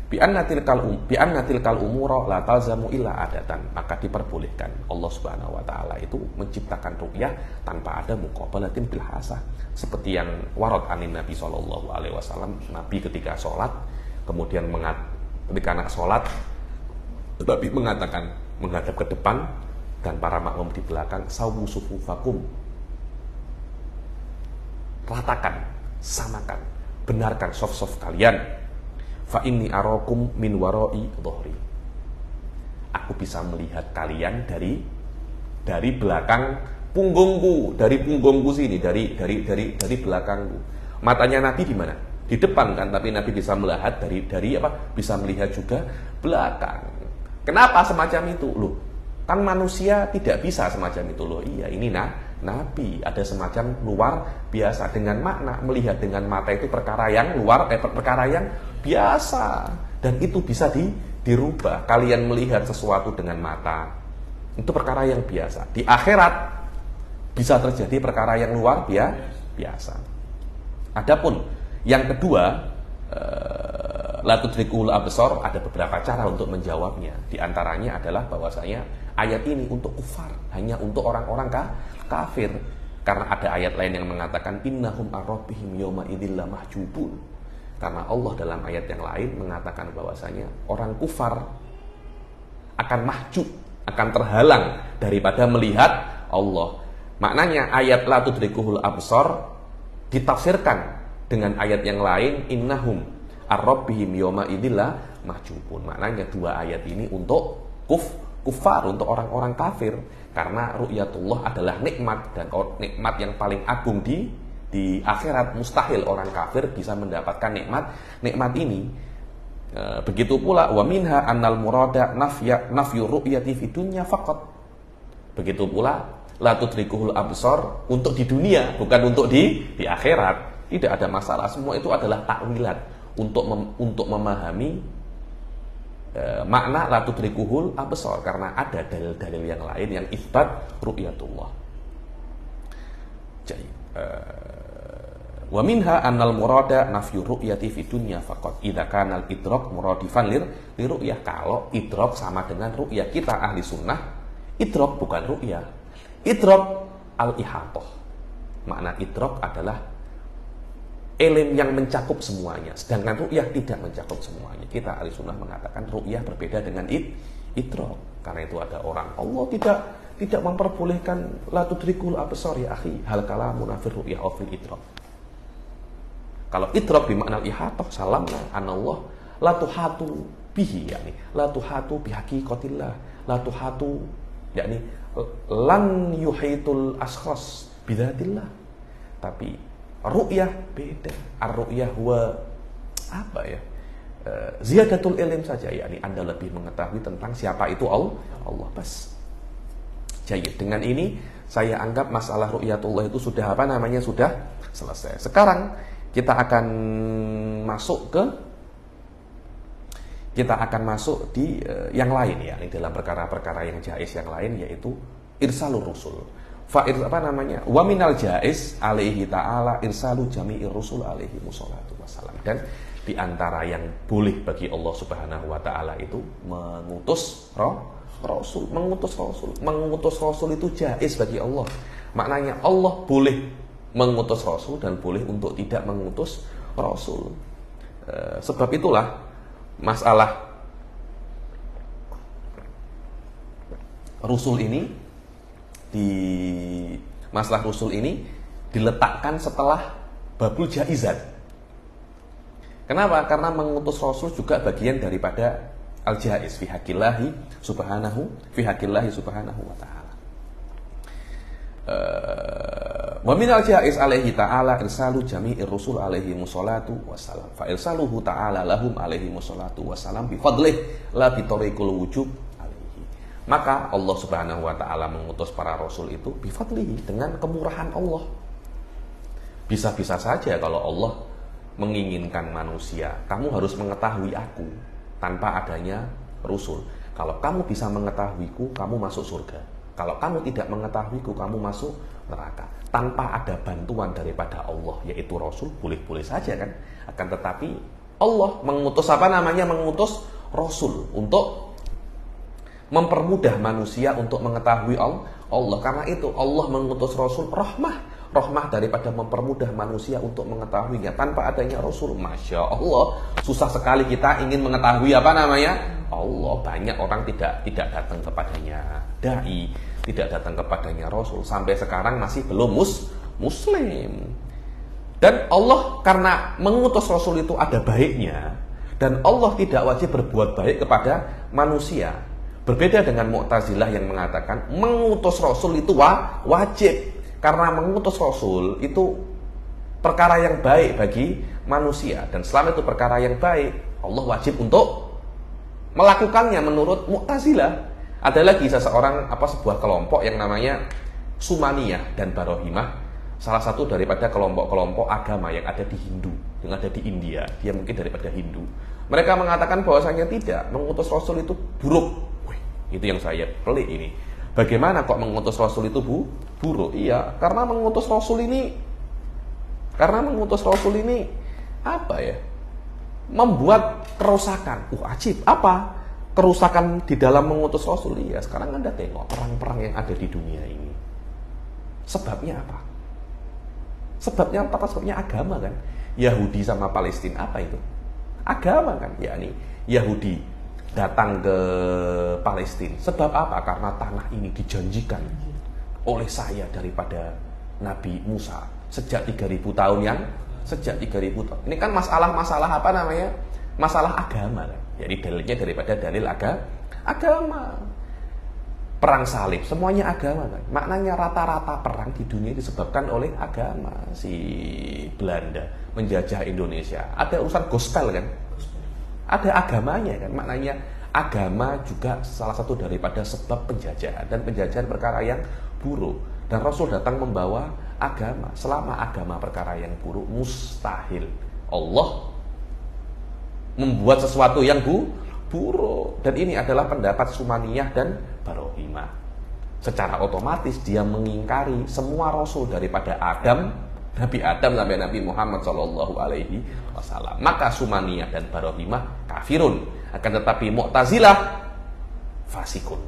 Bi anna tilkal umura la talzamu illa adatan, maka diperbolehkan Allah Subhanahu wa taala itu menciptakan ru'yah tanpa ada muqabalatin bil hasah, seperti yang warad anin Nabi sallallahu alaihi wasallam. Nabi ketika sholat, kemudian ketika anak sholat, Nabi mengatakan menghadap ke depan dan para makmum di belakang, sawu sufufakum, ratakan, samakan, benarkan saf-saf kalian. Fa inni arakum min warai dhuhri, aku bisa melihat kalian dari belakang punggungku, dari punggungku sini, dari belakangku. Matanya Nabi di mana? Di depan kan, tapi Nabi bisa melihat dari apa? Bisa melihat juga belakang. Kenapa semacam itu? Loh, kan manusia tidak bisa semacam itu loh. Iya, ini Nabi ada semacam luar biasa, dengan makna melihat dengan mata itu perkara yang perkara yang biasa, dan itu bisa dirubah. Kalian melihat sesuatu dengan mata itu perkara yang biasa. Di akhirat bisa terjadi perkara yang luar biasa. Adapun yang kedua, la tudrikul absar, ada beberapa cara untuk menjawabnya. Di antaranya adalah bahwasanya ayat ini untuk kufar, hanya untuk orang-orang kafir. Karena ada ayat lain yang mengatakan innahum ar-rabbihim yawma idzil mahjubun. Karena Allah dalam ayat yang lain mengatakan bahwasanya orang kufar akan mahjub, akan terhalang daripada melihat Allah. Maknanya ayat la tudrikuhul absar ditafsirkan dengan ayat yang lain innahum ar-rabbihim yawma idzil mahjubun. Maknanya dua ayat ini untuk kufar, untuk orang-orang kafir, karena ru'yatullah adalah nikmat, dan nikmat yang paling agung di akhirat. Mustahil orang kafir bisa mendapatkan nikmat ini. Begitu pula wa minha annal murada nafyu ru'yati fi dunya faqat. Begitu pula la tudrikuhul absar untuk di dunia, bukan untuk di akhirat. Tidak ada masalah, semua itu adalah takwilat untuk memahami makna la tudrikuhul absar, karena ada dalil-dalil yang lain yang isbat ru'yatullah. Jadi wa minha annal murada nafyu ru'yati fi dunya faqat idza kana al-idrak muradifan li ru'yah. Kalau idrak sama dengan ru'yah, kita ahli sunnah idrak bukan ru'yah, idrak al-ihatah. Makna idrak adalah ilm yang mencakup semuanya, sedangkan ru'yah tidak mencakup semuanya. Kita ahli sunnah mengatakan ru'yah berbeda dengan idrak. Karena itu ada orang, Allah tidak memperbolehkan la tudrikul absar ya akhi, hal kalamun fil ru'yah aw fil idrak. Kalau idrak bermakna ihatah, salamna anallah la tuhatu bihi, yakni la tuhatu bihaqiqatillah, la tuhatu yakni lan yuhitul askhas bidatillah. Tapi ru'yah beda. Ar-ru'yah huwa apa ya? Ziyadatul ilm saja, yakni Anda lebih mengetahui tentang siapa itu Allah. Bas. Jadi dengan ini saya anggap masalah ru'yatullah itu sudah sudah selesai. Sekarang kita akan masuk di yang lain, ya, dalam perkara-perkara yang jaiz yang lain, yaitu irsalur rusul. Wa minal jaiz alaihi ta'ala irsalu jami'ir rusul alaihi musallatu wassalam. Dan di antara yang boleh bagi Allah Subhanahu wa taala itu mengutus rasul. Mengutus rasul itu jaiz bagi Allah. Maknanya Allah boleh mengutus rasul dan boleh untuk tidak mengutus rasul. Sebab itulah masalah rusul ini diletakkan setelah babul jaizat. Kenapa? Karena mengutus rasul juga bagian daripada al-jaiz fi haqqillahi subhanahu wa ta'ala. Wa minal jaiz alaihi ta'ala irsalu jami'ir rusul alaihi musallatu wassalam. Fa irsaluhu ta'ala lahum alaihi musallatu wassalam bi fadlih la bi tariqil wujub alaihi. Maka Allah Subhanahu wa taala mengutus para rasul itu bi fadlihi, dengan kemurahan Allah. Bisa-bisa saja kalau Allah menginginkan manusia, kamu harus mengetahui aku tanpa adanya rusul. Kalau kamu bisa mengetahuiku, kamu masuk surga. Kalau kamu tidak mengetahuiku, kamu masuk neraka. Tanpa ada bantuan daripada Allah, yaitu Rasul, boleh-boleh saja kan. Akan tetapi Allah mengutus mengutus Rasul untuk mempermudah manusia untuk mengetahui Allah. Karena itu Allah mengutus Rasul rahmah daripada mempermudah manusia untuk mengetahuinya. Tanpa adanya Rasul, Masya Allah, susah sekali kita ingin mengetahui Allah. Banyak orang tidak datang kepadanya dai, tidak datang kepadanya Rasul. Sampai sekarang masih belum muslim. Dan Allah karena mengutus Rasul itu ada baiknya, dan Allah tidak wajib berbuat baik kepada manusia. Berbeda dengan Mu'tazilah yang mengatakan mengutus Rasul itu wajib. Karena mengutus Rasul itu perkara yang baik bagi manusia. Dan selama itu perkara yang baik, Allah wajib untuk melakukannya menurut Mu'tazilah. Ada lagi sebuah kelompok yang namanya Sumaniyah dan Barohimah. Salah satu daripada kelompok-kelompok agama yang ada di Hindu, yang ada di India. Dia mungkin daripada Hindu. Mereka mengatakan bahwasanya tidak, mengutus Rasul itu buruk. Itu yang saya pelik ini. Bagaimana kok mengutus Rasul itu buruk? Iya, karena mengutus Rasul ini apa ya? Membuat kerusakan. Ajib. Apa? Kerusakan di dalam mengutus Rasul. Iya, sekarang Anda tengok perang-perang yang ada di dunia ini. Sebabnya apa? Sebabnya agama kan. Yahudi sama Palestina, apa itu? Agama kan, yakni Yahudi datang ke Palestina. Sebab apa? Karena tanah ini dijanjikan oleh saya daripada Nabi Musa sejak 3.000 tahun. Ini kan masalah masalah agama kan. Jadi dalilnya daripada dalil agama. Perang salib semuanya agama kan. Maknanya rata-rata perang di dunia disebabkan oleh agama. Si Belanda menjajah Indonesia, ada urusan gospel kan. Ada agamanya kan. Maknanya agama juga salah satu daripada sebab penjajahan, dan penjajahan perkara yang buruk. Dan Rasul datang membawa agama. Selama agama perkara yang buruk, mustahil Allah membuat sesuatu yang buruk. Dan ini adalah pendapat Sumaniyah dan Barohimah. Secara otomatis dia mengingkari semua Rasul daripada Nabi Adam sampai Nabi Muhammad SAW. Maka Sumaniyah dan Barohimah kafirun. Akan tetapi Mu'tazilah fasikun.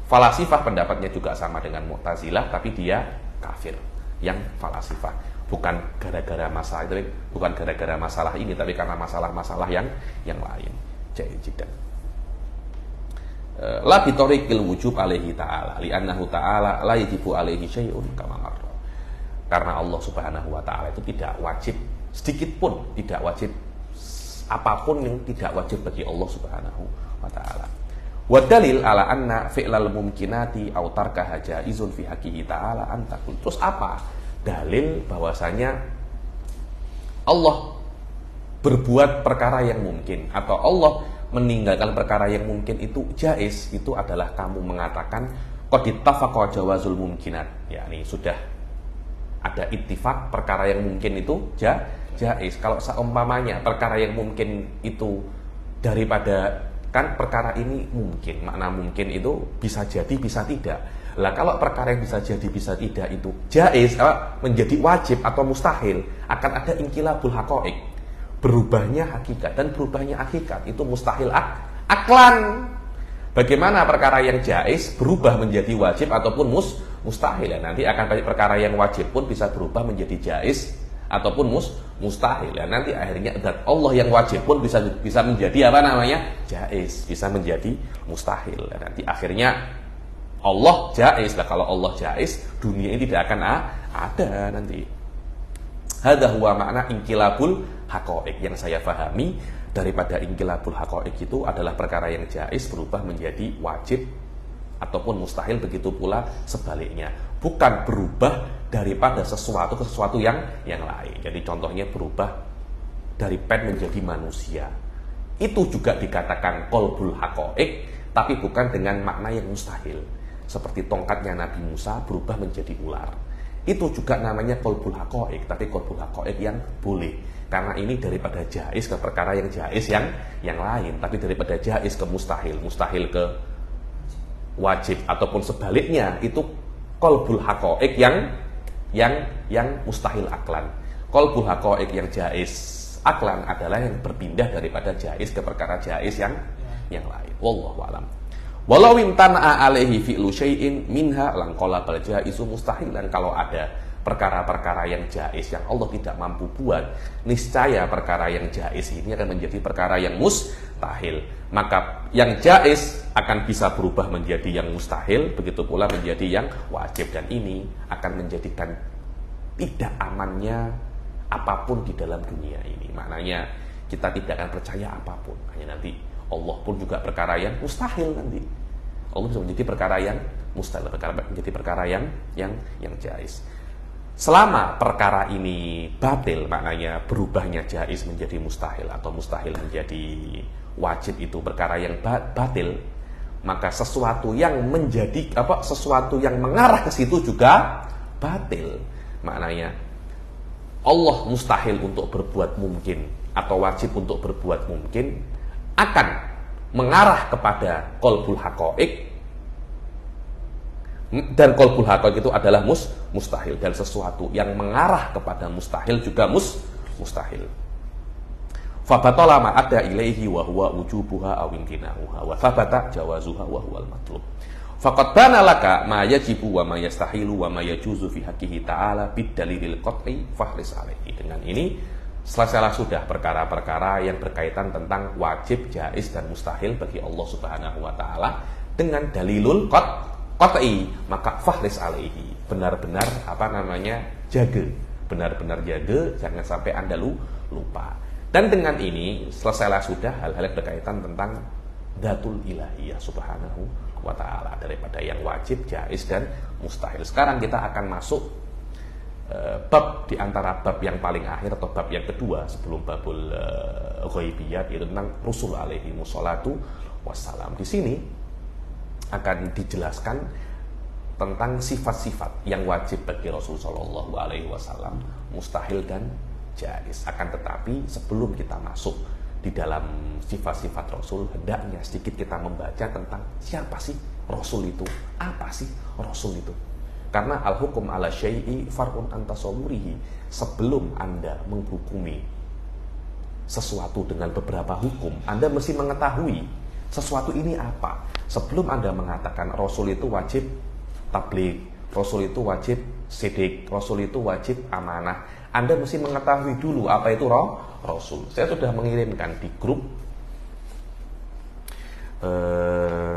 Falasifah pendapatnya juga sama dengan Mu'tazilah, tapi dia kafir. Yang falasifah bukan gara-gara masalah itu, bukan gara-gara masalah ini, tapi karena masalah-masalah yang lain. Jaidan. La bitoriqil wujub alaihi ta'ala li'annahu ta'ala la yajibu alaihi syai'un kama marra. Karena Allah Subhanahu wa taala itu tidak wajib sedikit pun, tidak wajib apapun yang tidak wajib bagi Allah Subhanahu wa taala. Wa dalil ala anna fi'lal mumkinati aw tarkaha jaizun fi haqqihi ta'ala antakul. Terus apa? Dalil bahwasanya Allah berbuat perkara yang mungkin, atau Allah meninggalkan perkara yang mumkin itu jaiz. Itu adalah kamu mengatakan qad ittafaqa jawazul mumkinat, yakni sudah ada ittifaq perkara yang mungkin itu jaiz. Kalau seumpamanya perkara yang mungkin itu daripada kan perkara ini mungkin, makna mungkin itu bisa jadi bisa tidak. Lah kalau perkara yang bisa jadi bisa tidak itu jaiz, menjadi wajib atau mustahil, akan ada inqilabul haqaiq, berubahnya hakikat. Dan berubahnya hakikat itu mustahil aklan. Bagaimana perkara yang jaiz berubah menjadi wajib ataupun mustahil? Ya, nanti akan banyak perkara yang wajib pun bisa berubah menjadi jaiz ataupun mustahil. Ya, nanti akhirnya zat Allah yang wajib pun bisa menjadi jaiz, bisa menjadi mustahil. Ya, nanti akhirnya Allah jaiz. Lah kalau Allah jaiz, dunia ini tidak akan ada nanti. Hadza huwa makna inqilabul haqaiq. Yang saya pahami daripada inqilabul haqaiq itu adalah perkara yang jaiz berubah menjadi wajib ataupun mustahil, begitu pula sebaliknya. Bukan berubah daripada sesuatu ke sesuatu yang lain. Jadi contohnya berubah dari pen menjadi manusia. Itu juga dikatakan qalbul haqaiq, tapi bukan dengan makna yang mustahil. Seperti tongkatnya Nabi Musa berubah menjadi ular. itu juga namanya qalbul haqaiq, tapi qalbul haqaiq yang boleh. Karena ini daripada jaiz ke perkara yang jaiz yang lain, tapi daripada jaiz ke mustahil, mustahil ke wajib, ataupun sebaliknya, itu qalbul haqaiq yang mustahil aklan. Qalbul haqaiq yang jaiz aklan adalah yang berpindah daripada jaiz ke perkara jaiz yang lain. Wallahu a'lam. Walau imtana'a alaihi fi'lu syai'in minha langqala bal jaizu mustahilan. Kalau ada perkara-perkara yang jaiz yang Allah tidak mampu buat, niscaya perkara yang jaiz ini akan menjadi perkara yang mustahil. Maka yang jaiz akan bisa berubah menjadi yang mustahil, begitu pula menjadi yang wajib, dan ini akan menjadikan tidak amannya apapun di dalam dunia ini. Maknanya kita tidak akan percaya apapun. Hanya nanti Allah pun juga perkara yang mustahil nanti. Allah bisa menjadi perkara yang mustahil, menjadi perkara yang jaiz. Selama perkara ini batil, maknanya berubahnya jaiz menjadi mustahil atau mustahil menjadi wajib, itu perkara yang batil, maka sesuatu yang menjadi sesuatu yang mengarah ke situ juga batil. Maknanya Allah mustahil untuk berbuat mungkin atau wajib untuk berbuat mungkin akan mengarah kepada qalbul haqaiq, dan qalbul haqaiq itu adalah mustahil, dan sesuatu yang mengarah kepada mustahil juga mustahil. Fa batala ma ada ilaihi wa huwa wujubuha aw imtina'uha wa thabata jawazuha wa huwal matlub. Faqad bana laka ma yajibu wa ma yastahilu wa ma yajuzu fi haqqihi ta'ala bid dalilil qat'i fahris alaihi. Dengan ini selesailah sudah perkara-perkara yang berkaitan tentang wajib, jaiz, dan mustahil bagi Allah Subhanahu wa taala dengan dalilul qat'i, maka fahris alaihi, benar-benar jaga, benar-benar jaga, jangan sampai Anda lupa. Dan dengan ini selesailah sudah hal-hal yang berkaitan tentang Dzatul Ilahiyah Subhanahu wa taala, daripada yang wajib, jaiz, dan mustahil. Sekarang kita akan masuk bab di antara bab yang paling akhir atau bab yang kedua sebelum babul ghaibiyat, yaitu tentang Rasul alaihi wassalatu wassalam. Di sini akan dijelaskan tentang sifat-sifat yang wajib bagi Rasul sallallahu alaihi wasallam, mustahil dan jaiz. Akan tetapi sebelum kita masuk di dalam sifat-sifat Rasul, hendaknya sedikit kita membaca tentang siapa sih Rasul itu, apa sih Rasul itu. Karena al-hukum ala syai'i far'un an tasawwurihi. Sebelum Anda menghukumi sesuatu dengan beberapa hukum, Anda mesti mengetahui sesuatu ini apa. Sebelum Anda mengatakan Rasul itu wajib tabligh, Rasul itu wajib sidik, Rasul itu wajib amanah, Anda mesti mengetahui dulu apa itu Rasul. Saya sudah mengirimkan di grup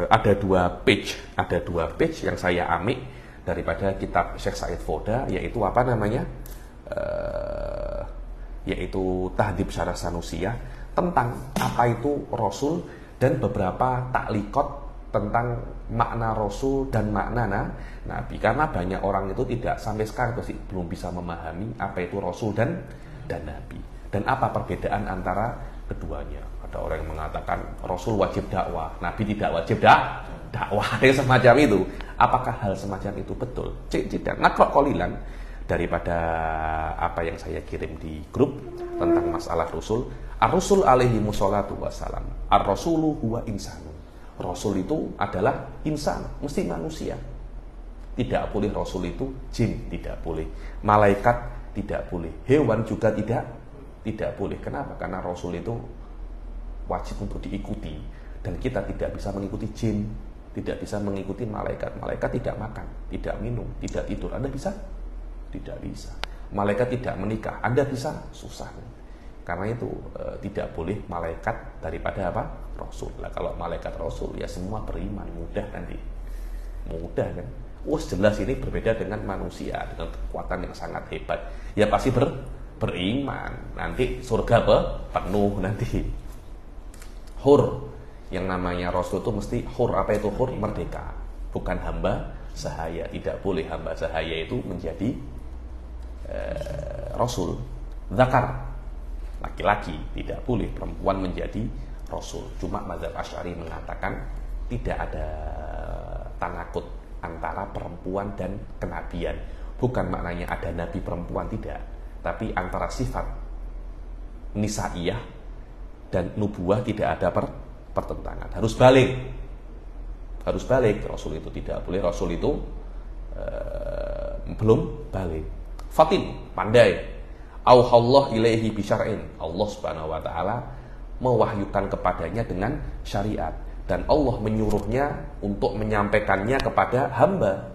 ada dua page yang saya ambil daripada kitab Syekh Said Foda, yaitu yaitu Tahdhib Syarah Sanusiyah, tentang apa itu Rasul dan beberapa taklikot tentang makna Rasul dan makna Nabi. Karena banyak orang itu tidak sampai sekarang masih belum bisa memahami apa itu Rasul dan Nabi, dan apa perbedaan antara keduanya. Ada orang yang mengatakan Rasul wajib dakwah, Nabi tidak wajib dakwah, yang semacam itu. Apakah hal semacam itu betul? Tidak. Nakrok kolilan daripada apa yang saya kirim di grup tentang masalah Rasul. Ar-Rasul alaihi musholatu wassalam, ar-Rasulu huwa insanun. Rasul itu adalah insan, mesti manusia. Tidak boleh Rasul itu jin, tidak boleh. Malaikat tidak boleh. Hewan juga tidak boleh. Kenapa? Karena Rasul itu wajib untuk diikuti, dan kita tidak bisa mengikuti jin, tidak bisa mengikuti malaikat. Malaikat tidak makan, tidak minum, tidak tidur. Anda bisa? Tidak bisa. Malaikat tidak menikah, Anda bisa? Susah. Karena itu tidak boleh malaikat daripada apa? Rasul. Lah kalau malaikat Rasul ya semua beriman, mudah nanti. Mudah kan? Jelas ini berbeda dengan manusia dengan kekuatan yang sangat hebat. Ya pasti beriman. Nanti surga penuh nanti. Hur, yang namanya Rasul itu mesti hur. Apa itu hur? Merdeka, bukan hamba sahaya. Tidak boleh hamba sahaya itu menjadi Rasul. Zakar, laki-laki, tidak boleh perempuan menjadi Rasul. Cuma mazhab Asy'ari mengatakan tidak ada tanakut antara perempuan dan kenabian. Bukan maknanya ada nabi perempuan, tidak. Tapi antara sifat nisaiyah dan nubuah tidak ada pertentangan. Harus balik. Rasul itu tidak boleh. Rasul itu belum balik. Fatin, pandai. Auhallah ilaihi bisyar'in. Allah Subhanahu wa taala mewahyukan kepadanya dengan syariat, dan Allah menyuruhnya untuk menyampaikannya kepada hamba.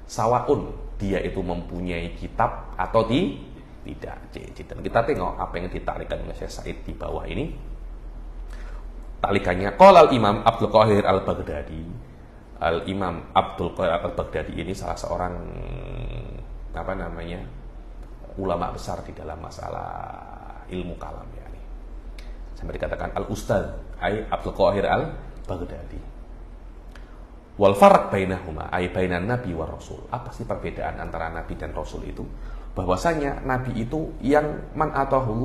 Sawaun, dia itu mempunyai kitab atau tidak. Dan kita tengok apa yang ditalikan oleh Syekh Said di bawah ini. Talikannya qala al-Imam Abdul Qahir al-Baghdadi. Al-Imam Abdul Qahir al-Baghdadi ini salah seorang ulama besar di dalam masalah ilmu kalam ya. Sampai dikatakan al-Ustaz Abdul Qahir al-Baghdadi. Wal farq bainahuma ay bainan nabi wa rasul. Apa sih perbedaan antara nabi dan rasul itu? Bahwasanya nabi itu yang man atahul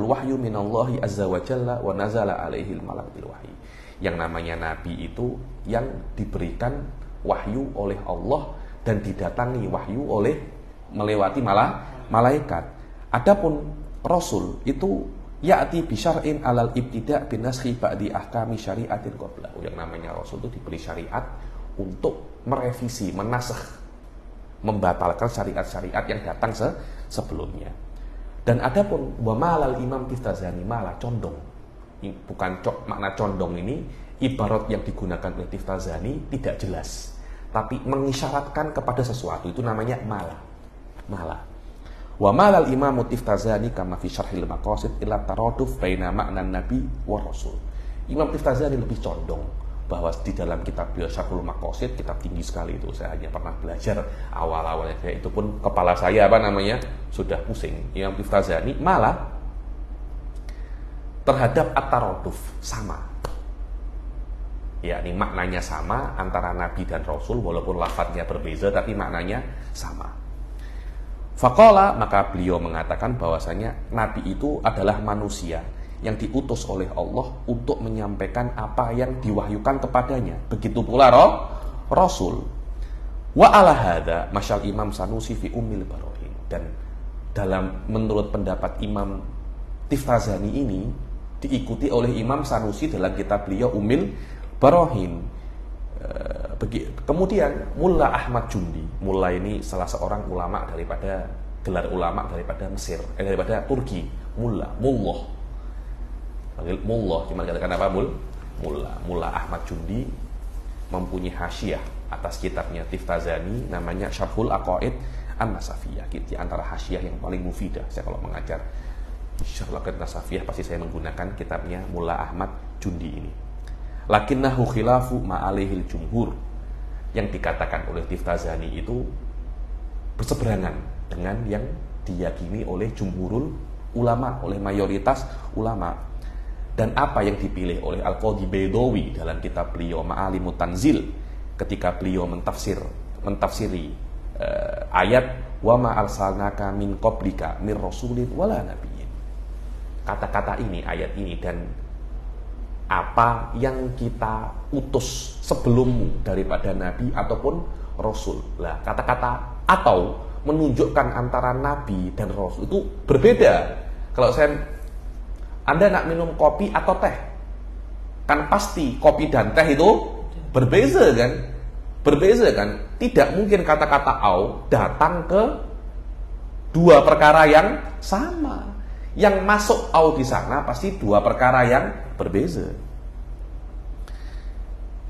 wahyu minallahi azza wa jalla wa nazala alaihi malak bil wahyi. Yang namanya nabi itu yang diberikan wahyu oleh Allah dan didatangi wahyu melewati malaikat. Adapun rasul itu ya'ti bi syar'in alal ibtida' bin naskhi ba'di ahkami syari'atin qablahu. Yang namanya rasul itu diberi syariat untuk merevisi, menasakh, membatalkan syariat-syariat yang datang sebelumnya. Dan adapun wa malal imam Tiftazani, malah condong. Bukan makna condong ini ibarat yang digunakan oleh Tiftazani tidak jelas, tapi mengisyaratkan kepada sesuatu, itu namanya malah. Wa malal imam Tiftazani kama fi syarhil maqasid ila taraduf baina makna nabi wa rasul. Imam Tiftazani lebih condong bahwa di dalam kitab beliau Syarhul Maqasid, kitab tinggi sekali itu, saya hanya pernah belajar awal-awalnya, itu pun kepala saya sudah pusing. Imam Tiftazani malah terhadap at-taraduf sama, yakni maknanya sama antara nabi dan rasul, walaupun lafadznya berbeza tapi maknanya sama. Faqala, maka beliau mengatakan bahwasanya nabi itu adalah manusia yang diutus oleh Allah untuk menyampaikan apa yang diwahyukan kepadanya. Begitu pula rasul. Wa ala hadza masyal Imam Sanusi fi Ummil Barohin. Dan menurut pendapat Imam Tiftazani ini diikuti oleh Imam Sanusi dalam kitab beliau Ummil Barohin. Kemudian Mullah Ahmad Jundi. Mullah ini salah seorang ulama gelar ulama daripada Mesir, daripada Turki. Mullah panggil Mullah, cuma dikatakan apa? Mullah Ahmad Jundi mempunyai hasyiah atas kitabnya Tiftazani namanya Syarhul Aqaid An-Nasafiyah. Di antara hasyiah yang paling mufidah. Saya kalau mengajar Syarhul Aqaid An-Nasafiyah pasti saya menggunakan kitabnya Mullah Ahmad Jundi ini. Lakinnahu khilafu ma'alihil jumhur. Yang dikatakan oleh Tiftazani itu berseberangan dengan yang diyakini oleh jumhurul ulama, oleh mayoritas ulama. Dan apa yang dipilih oleh Al-Qadhi Baydawi dalam kitab beliau Ma'alimut Tanzil, ketika beliau mentafsiri ayat wa ma arsalnaka min qablika mir rasulin wala nabiyyin. Kata-kata ini, ayat ini, dan apa yang kita utus sebelummu daripada nabi ataupun rasul. Lah, kata-kata atau menunjukkan antara nabi dan rasul itu berbeda. Kalau Anda nak minum kopi atau teh, kan pasti kopi dan teh itu berbeza kan? Tidak mungkin kata-kata au datang ke dua perkara yang sama. Yang masuk au di sana pasti dua perkara yang berbeza.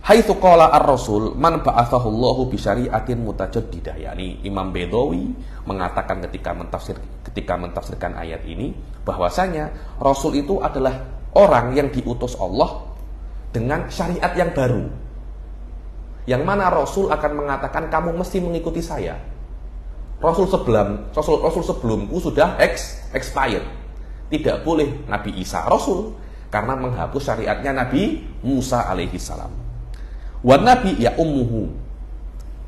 Haitsu qala ar-rasul man ba'athahu Allahu bi syari'atin mutajaddidah. Yani Imam Baydawi mengatakan ketika mentafsirkan ayat ini bahwasanya rasul itu adalah orang yang diutus Allah dengan syariat yang baru. Yang mana rasul akan mengatakan kamu mesti mengikuti saya. Rasul sebelumku sudah expired. Tidak boleh Nabi Isa rasul karena menghapus syariatnya Nabi Musa alaihi salam. Wa nabi ya ummuhu.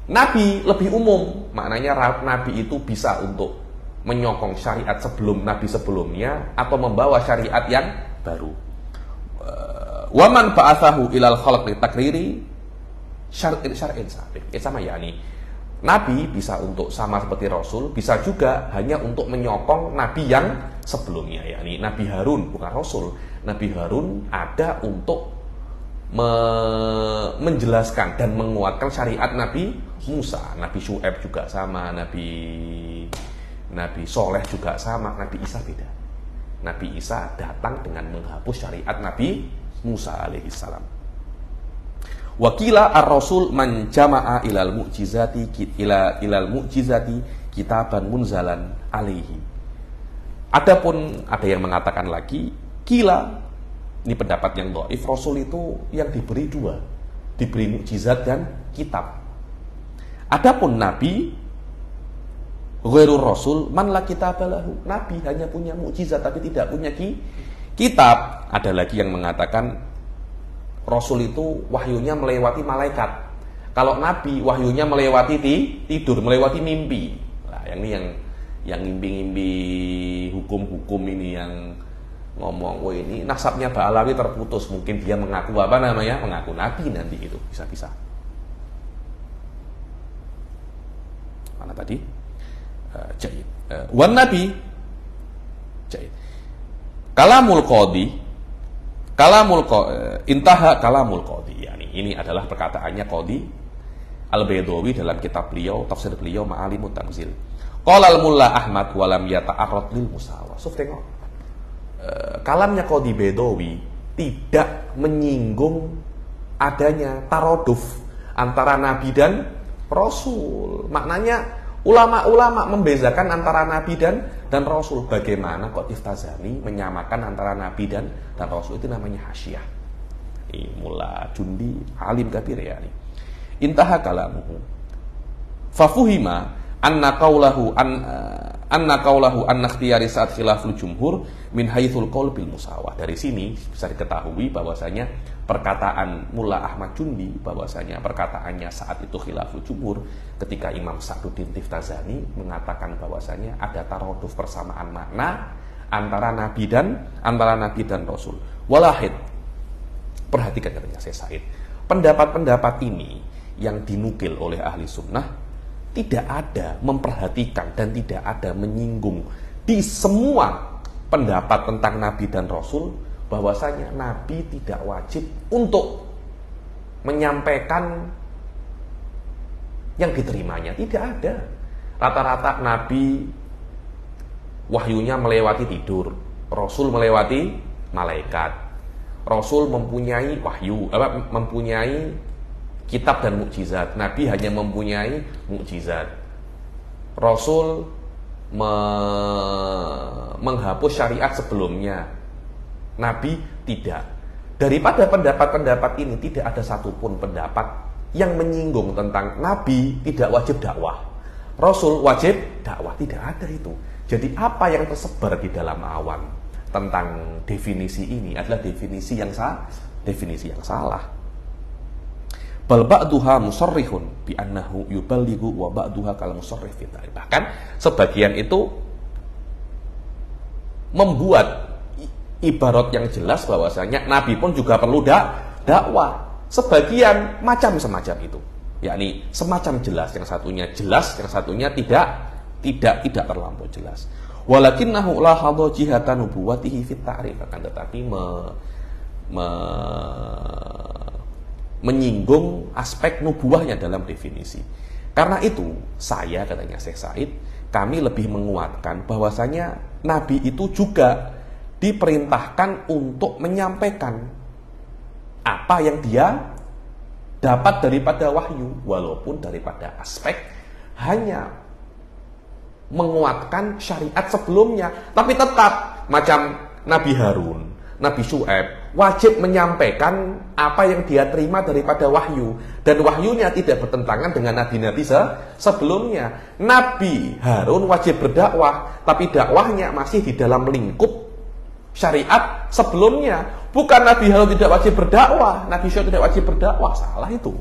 Nabi lebih umum, maknanya nabi itu bisa untuk menyokong syariat nabi sebelumnya atau membawa syariat yang baru. Wa man ba'athahu ilal khalqi takriri syar'in sabiq. Sama yakni Nabi bisa untuk sama seperti Rasul, bisa juga hanya untuk menyokong Nabi yang sebelumnya, yakni Nabi Harun, bukan Rasul. Nabi Harun ada untuk menjelaskan dan menguatkan syariat Nabi Musa. Nabi Syu'aib juga sama, Nabi Soleh juga sama, Nabi Isa beda. Nabi Isa datang dengan menghapus syariat Nabi Musa alaihissalam. Wakila ar-rasul man jama'a ilal mu'jizati kitaban munzalan alaihi. Adapun ada yang mengatakan lagi, kila, ini pendapat yang dhaif, Rasul itu yang diberi dua, diberi mukjizat dan kitab. Adapun Nabi ghairur Rasul man la kitabalahu, Nabi hanya punya mukjizat tapi tidak punya kitab. Ada lagi yang mengatakan Rasul itu wahyunya melewati malaikat. Kalau Nabi wahyunya melewati tidur, melewati mimpi. Nah, ini yang ngimpi-ngimpi hukum-hukum ini yang ngomong, ini nasabnya Ba'alawi terputus. Mungkin dia mengaku mengaku Nabi nanti itu. Bisa-bisa. Mana tadi? Jahid. Wan Nabi. Jahid. Intaha kalamul qadi. Yani ini adalah perkataannya Qadi Al-Baydawi dalam kitab beliau, tafsir beliau Ma'alimut Tanzil. Qala al-Mulla Ahmad wa lam yata'arrad lil musawah. Tengok. Kalamnya Qadi Baydawi tidak menyinggung adanya taroduf antara Nabi dan Rasul. Maknanya ulama-ulama membezakan antara Nabi dan Rasul. Bagaimana kok Tiftazani menyamakan antara Nabi dan Rasul? Itu namanya hasyiyah. Mulla Jundi alim kabir ya ini. Intaha kalamuhu. Fafuhima anna qaulahu an ikhtiyari saat khilaful jumhur min haitsul qaul bil musawah. Dari sini bisa diketahui bahwasanya perkataan Mulla Ahmad Jundi, bahwasanya perkataannya saat itu khilaful jumhur ketika Imam Sa'duddin Tiftazani mengatakan bahwasanya ada taroduf persamaan makna antara Nabi dan Rasul. Walahid, perhatikan katanya Syekh Said, pendapat-pendapat ini yang dinukil oleh ahli sunnah tidak ada memperhatikan dan tidak ada menyinggung di semua pendapat tentang Nabi dan Rasul bahwasanya Nabi tidak wajib untuk menyampaikan yang diterimanya. Tidak ada. Rata-rata Nabi wahyunya melewati tidur, Rasul melewati malaikat. Rasul mempunyai wahyu, mempunyai kitab dan mukjizat. Nabi hanya mempunyai mukjizat. Rasul menghapus syariat sebelumnya. Nabi tidak. Daripada pendapat-pendapat ini tidak ada satupun pendapat yang menyinggung tentang Nabi tidak wajib dakwah, Rasul wajib dakwah. Tidak ada itu. Jadi apa yang tersebar di dalam awan tentang definisi ini adalah definisi yang salah. Bal ba'duha musarrihun bi annahu yuballighu wa ba'duha kal musarrih fi dzalik. Bahkan sebagian itu membuat ibarat yang jelas bahwasanya Nabi pun juga perlu dakwah. Sebagian macam semacam itu, yakni semacam jelas, yang satunya tidak terlampau jelas. Walakinnahu la hadha jihatan nubuwatihi fit ta'rif, akan tetapi menyinggung aspek nubuahnya dalam definisi. Karena itu saya, katanya Syekh Said, kami lebih menguatkan bahwasanya Nabi itu juga diperintahkan untuk menyampaikan apa yang dia dapat daripada wahyu, walaupun daripada aspek hanya menguatkan syariat sebelumnya. Tapi tetap macam Nabi Harun, Nabi Syu'aib wajib menyampaikan apa yang dia terima daripada wahyu, dan wahyunya tidak bertentangan dengan nabi-nabi sebelumnya. Nabi Harun wajib berdakwah, tapi dakwahnya masih di dalam lingkup syariat sebelumnya. Bukan Nabi Harun tidak wajib berdakwah, Nabi Syu'aib tidak wajib berdakwah. Salah itu.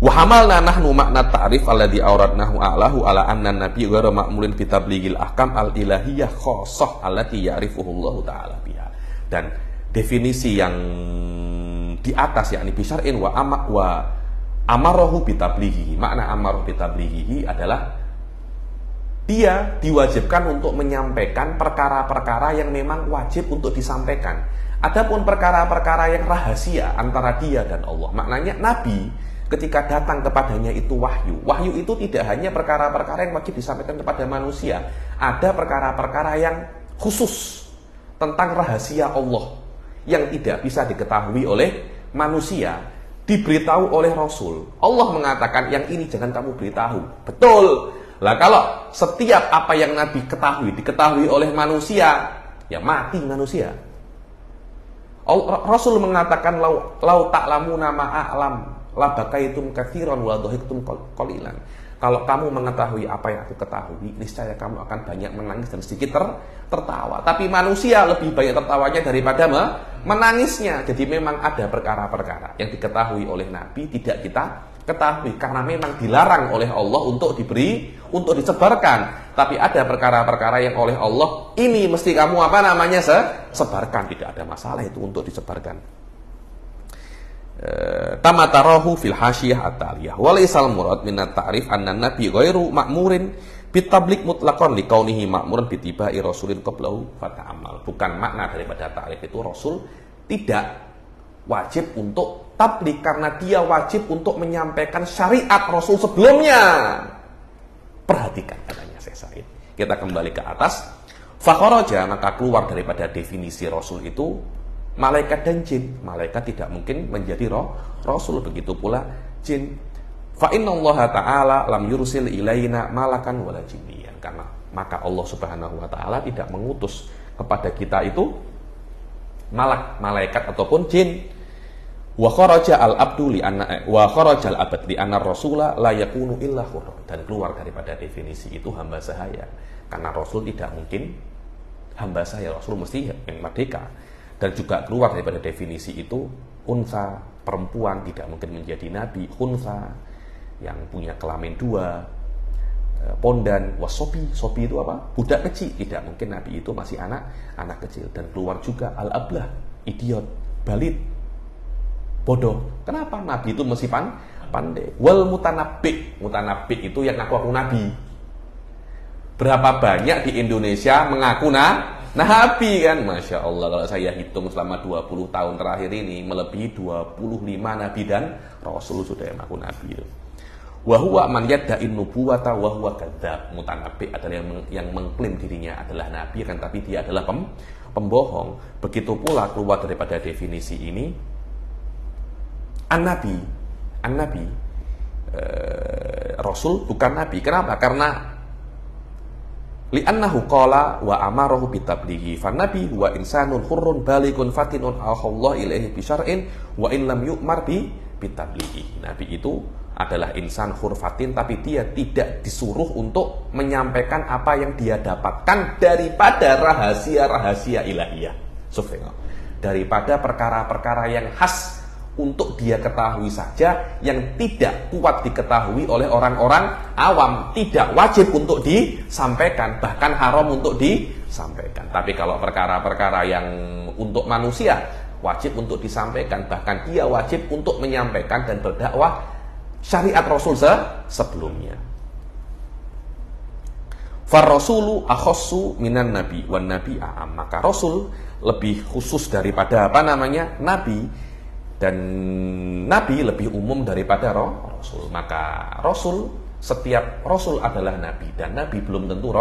Wa hamalna nahnu makna ta'rif alladhi awradnahu a'lahu ala anna nabi ghairu ma'mulin bi tablighil ahkam al-ilahiyyah khassah allati ya'rifuhu Allah taala biha. Dan definisi yang di atas, yakni bisyar'in wa amarohu bitablighihi. Makna amarohu bitablighihi adalah dia diwajibkan untuk menyampaikan perkara-perkara yang memang wajib untuk disampaikan. Adapun perkara-perkara yang rahasia antara dia dan Allah, maknanya Nabi ketika datang kepadanya itu wahyu. Wahyu itu tidak hanya perkara-perkara yang wajib disampaikan kepada manusia. Ada perkara-perkara yang khusus tentang rahasia Allah yang tidak bisa diketahui oleh manusia, diberitahu oleh Rasul. Allah mengatakan yang ini jangan kamu beritahu. Betul. Lah kalau setiap apa yang Nabi ketahui diketahui oleh manusia, ya mati manusia. Rasul mengatakan lau ta'lamuna ma a'lam la bakaitum katsiran wa dhahiktum qalilan. Kalau kamu mengetahui apa yang aku ketahui, niscaya kamu akan banyak menangis dan sedikit tertawa. Tapi manusia lebih banyak tertawanya daripada menangisnya. Jadi memang ada perkara-perkara yang diketahui oleh Nabi tidak kita ketahui karena memang dilarang oleh Allah untuk untuk disebarkan. Tapi ada perkara-perkara yang oleh Allah ini mesti kamu sebarkan, tidak ada masalah itu untuk disebarkan. Tamatarahu fil hasyiyah at-taliyah wa laysal murad min at-ta'rif anna nabi ghairu ma'murin bitabligh mutlaqan liqaunihi ma'muran bitiba'i rasulin qablahu fata'ammal. Bukan makna daripada ta'rif itu Rasul tidak wajib untuk tabligh karena dia wajib untuk menyampaikan syariat Rasul sebelumnya. Perhatikan katanya Syekh Said. Kita kembali ke atas. Fakharaja, maka keluar daripada definisi Rasul itu malaikat dan jin. Malaikat tidak mungkin menjadi Rasul, begitu pula jin. Fa innallaha ta'ala lam yursil ilaina malakan wala jinniyan. Karena maka Allah Subhanahu wa taala tidak mengutus kepada kita itu malaikat ataupun jin. Wa kharaja al-abdu li anna wa kharaja al-abd li anna rasula la yakunu illa hurra. Dan keluar daripada definisi itu hamba sahaya. Karena Rasul tidak mungkin hamba sahaya, Rasul mesti yang merdeka. Dan juga keluar daripada definisi itu unsa, perempuan tidak mungkin menjadi nabi. Unsa yang punya kelamin dua, pondan, wasobi, sobi itu apa? Budak kecil, tidak mungkin nabi itu masih anak kecil. Dan keluar juga al-ablah, idiot, balid, bodoh. Kenapa? Nabi itu mesti pandai. Wal mutanabbi itu yang ngaku nabi. Berapa banyak di Indonesia mengaku Nabi kan, Masya Allah, kalau saya hitung selama 20 tahun terakhir ini melebihi 25 Nabi dan Rasul sudah yang mengaku Nabi itu. Wahuwa man yadda'in nubuwata wahuwa kadzab. Mutanabbi adalah yang mengklaim dirinya adalah Nabi kan, tapi dia adalah pembohong. Begitu pula keluar daripada definisi ini An-Nabi Rasul bukan Nabi. Kenapa? Karena li'annahu qala wa amarahu bitablighi fan nabi huwa insanun hurrun balighun fatinun Allah ilaihi bisyar'in wa in lam yu'mar bitablighi. Nabi itu adalah insan hurfatin, tapi dia tidak disuruh untuk menyampaikan apa yang dia dapatkan daripada rahasia-rahasia ilahiyah. Daripada perkara-perkara yang khas untuk dia ketahui saja, yang tidak kuat diketahui oleh orang-orang awam, tidak wajib untuk disampaikan, bahkan haram untuk disampaikan. Tapi kalau perkara-perkara yang untuk manusia wajib untuk disampaikan, bahkan dia wajib untuk menyampaikan dan berdakwah syariat Rasul sebelumnya. Farrasulu akhassu minan nabi wan nabi a'am. Maka Rasul lebih khusus daripada nabi, dan Nabi lebih umum daripada Rasul. Maka setiap Rasul adalah Nabi, dan Nabi belum tentu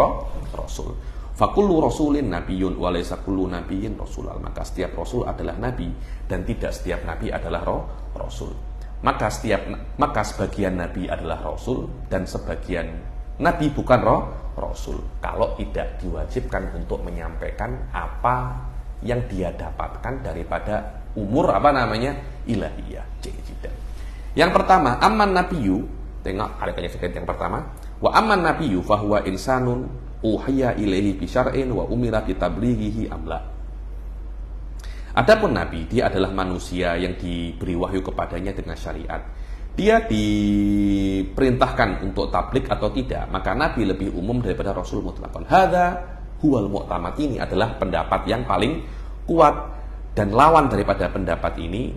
Rasul. Fakullu Rasulin Nabiyun wa laysa kullu Nabiyyin Rasulal. Maka setiap Rasul adalah Nabi, dan tidak setiap Nabi adalah Rasul. Maka sebagian Nabi adalah Rasul, dan sebagian Nabi bukan Rasul. Kalau tidak diwajibkan untuk menyampaikan apa yang dia dapatkan daripada umur ilahiyah. Yang pertama, amman nabiyyu, tengok adanya sekali yang pertama, wa amman nabiyyu fahuwa insanun uhiya ilaihi bi syar'in wa umira bi tablighihi amla. Adapun nabi, dia adalah manusia yang diberi wahyu kepadanya dengan syariat. Dia diperintahkan untuk tabligh atau tidak, maka nabi lebih umum daripada rasul mutlaqan. Hadza huwal mu'tamad, ini adalah pendapat yang paling kuat. Dan lawan daripada pendapat ini,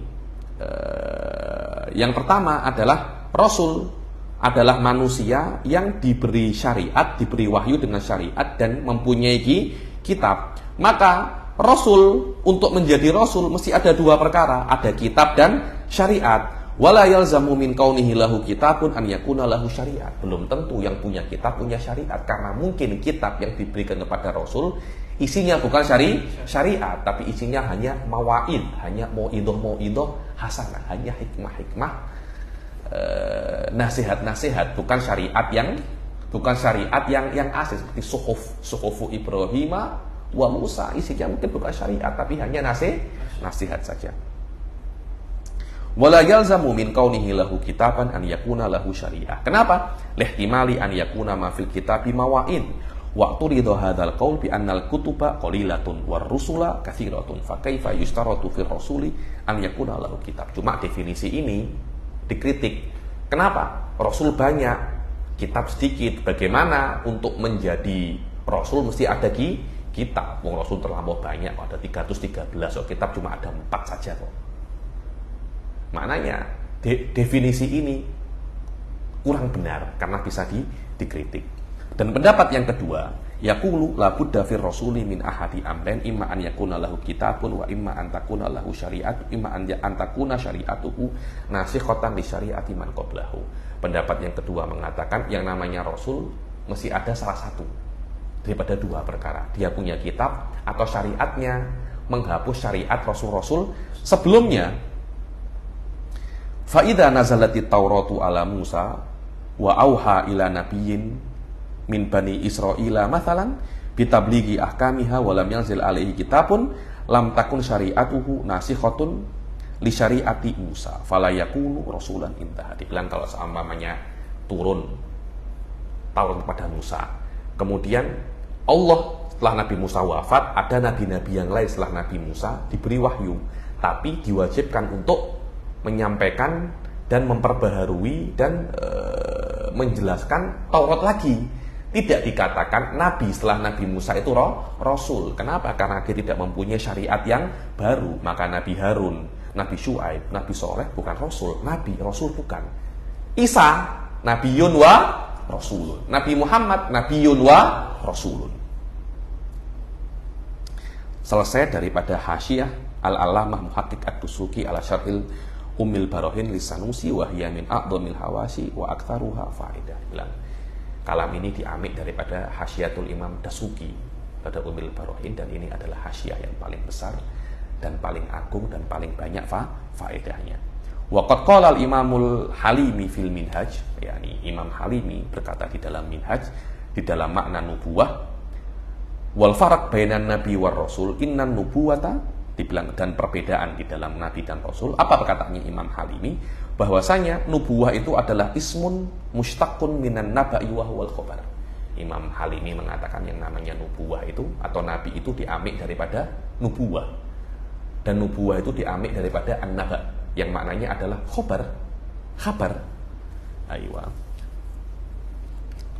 yang pertama adalah Rasul adalah manusia yang diberi syariat, diberi wahyu dengan syariat dan mempunyai kitab. Maka Rasul, untuk menjadi Rasul mesti ada dua perkara, ada kitab dan syariat. Wala yalzamu min kaunihi lahu kitabun an yakuna lahu syariat. Belum tentu yang punya kitab punya syariat, karena mungkin kitab yang diberikan kepada Rasul isinya bukan syariat, tapi isinya hanya mawaid, hanya mau'idoh hasanah, hanya hikmah-hikmah, nasihat-nasihat, bukan syariat yang asli seperti suhufu Ibrahim wa Musa, isinya mungkin bukan syariat tapi hanya nasihat saja. Wala yalzamu min kaunihi lahu kitaban an yakuna lahu syariah. Kenapa? Lihtimali an yakuna ma fil kitabi mawaid. Wa turidu hadzal qaul bi annal kutuba qalilatun war rusula katsiratun. Fa kaifa yustaratu fil rasuli an yakuna lahu kitab. Cuma definisi ini dikritik. Kenapa? Rasul banyak, kitab sedikit. Bagaimana untuk menjadi Rasul mesti ada kitab. Wong Rasul terlampau banyak, ada 313. Kitab cuma ada 4 saja kok. Maknanya definisi ini kurang benar karena bisa dikritik. Dan pendapat yang kedua, yaqulu la budda fir rasuli min ahadi amrain imma an yakuna lahu kitabun wa imma an takuna lahu syari'at imma an takuna syari'atuhu nasikhatan li syari'ati man qablahu. Pendapat yang kedua mengatakan yang namanya Rasul mesti ada salah satu daripada dua perkara. Dia punya kitab atau syariatnya menghapus syariat Rasul-Rasul sebelumnya. Fa'idha nazalati Tauratu ala Musa wa auha ila nabiyyin min bani Israila mathalan bitablighi ahkamiha wa lam yanzil alaihi kitabun lam takun syari'atuhu nasikhatun li syari'ati Musa fala yakunu rasulan intaha. Dibilang kalau seumpamanya turun Taurat kepada Musa, kemudian Allah setelah Nabi Musa wafat, ada nabi-nabi yang lain setelah Nabi Musa diberi wahyu, tapi diwajibkan untuk menyampaikan dan memperbaharui dan menjelaskan Taurat lagi. Tidak dikatakan Nabi setelah Nabi Musa itu Rasul. Kenapa? Karena dia tidak mempunyai syariat yang baru. Maka Nabi Harun, Nabi Syuaib, Nabi Soleh bukan Rasul. Nabi, Rasul bukan. Isa, Nabiyun wa Rasulun. Nabi Muhammad, Nabiyun wa Rasulun. Selesai daripada Hasyiah Al-Alamah Muhaqqiq Ad-Dusuki ala Syarhil Ummil Barohin Lisanusi wa hiya min a'dhamil hawasi wa aktsaruha faedah. Bilang kalam ini diambil daripada Hasyiatul Imam Dasuki pada Ummil Barohin, dan ini adalah hasyiah yang paling besar dan paling agung dan paling banyak faedahnya. Wa qad qala al-Imamul Halimi fil Minhaj, yakni Imam Halimi berkata di dalam Minhaj, di dalam makna nubuwah, wal farq bainan nabi war rasul innan nubuwata, dibilang dan perbedaan di dalam nabi dan rasul. Apa perkataannya Imam Halimi? Bahwasanya nubuwah itu adalah ismun mushtaqun minan naba'i wa huwal khabar. Imam Halimi mengatakan yang namanya nubuwah itu atau nabi itu diambil daripada nubuwah, dan nubuwah itu diambil daripada an-naba yang maknanya adalah khabar. Aywa.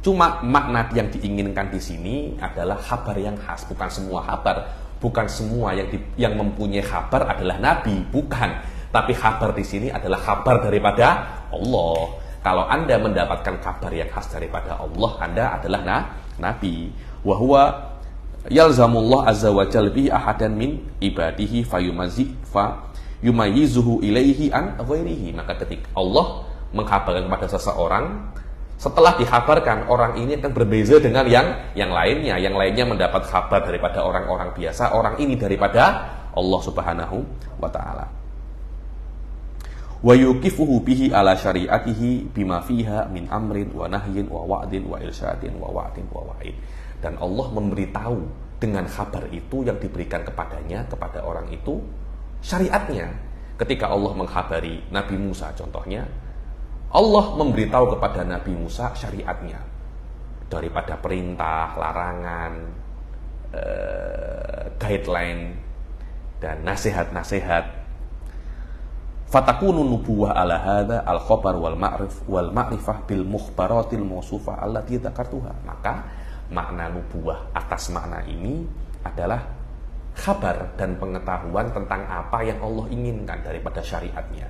Cuma makna yang diinginkan di sini adalah khabar yang khas, bukan semua khabar. Bukan semua yang mempunyai kabar adalah nabi, bukan. Tapi kabar di sini adalah kabar daripada Allah. Kalau Anda mendapatkan kabar yang khas daripada Allah, Anda adalah nabi. Wa huwa yalzamullah azza wa jalla bihi ahadan min ibadihi yumayyizuhu ilaihi an ghairihi. Maka ketika Allah mengkabarkan kepada seseorang, setelah dikabarkan orang ini akan berbeza dengan yang lainnya. Yang lainnya mendapat kabar daripada orang-orang biasa, orang ini daripada Allah Subhanahu wa taala. Wa yuqifuhu bihi ala syari'atihi bima fiha min amrin wa nahyin wa wa'din wa irsyadin wa wa'din wa wa'id. Dan Allah memberitahu dengan kabar itu yang diberikan kepadanya, kepada orang itu, syariatnya. Ketika Allah mengkhabari Nabi Musa contohnya, Allah memberitahu kepada Nabi Musa syariatnya, daripada perintah, larangan, guideline, dan nasihat-nasihat. Fatakunu nubuwah ala hadza al-khabar wal ma'rifah bil mukhbaratil mawsufah allati dzakartuha. Maka makna nubuwah atas makna ini adalah kabar dan pengetahuan tentang apa yang Allah inginkan daripada syariatnya.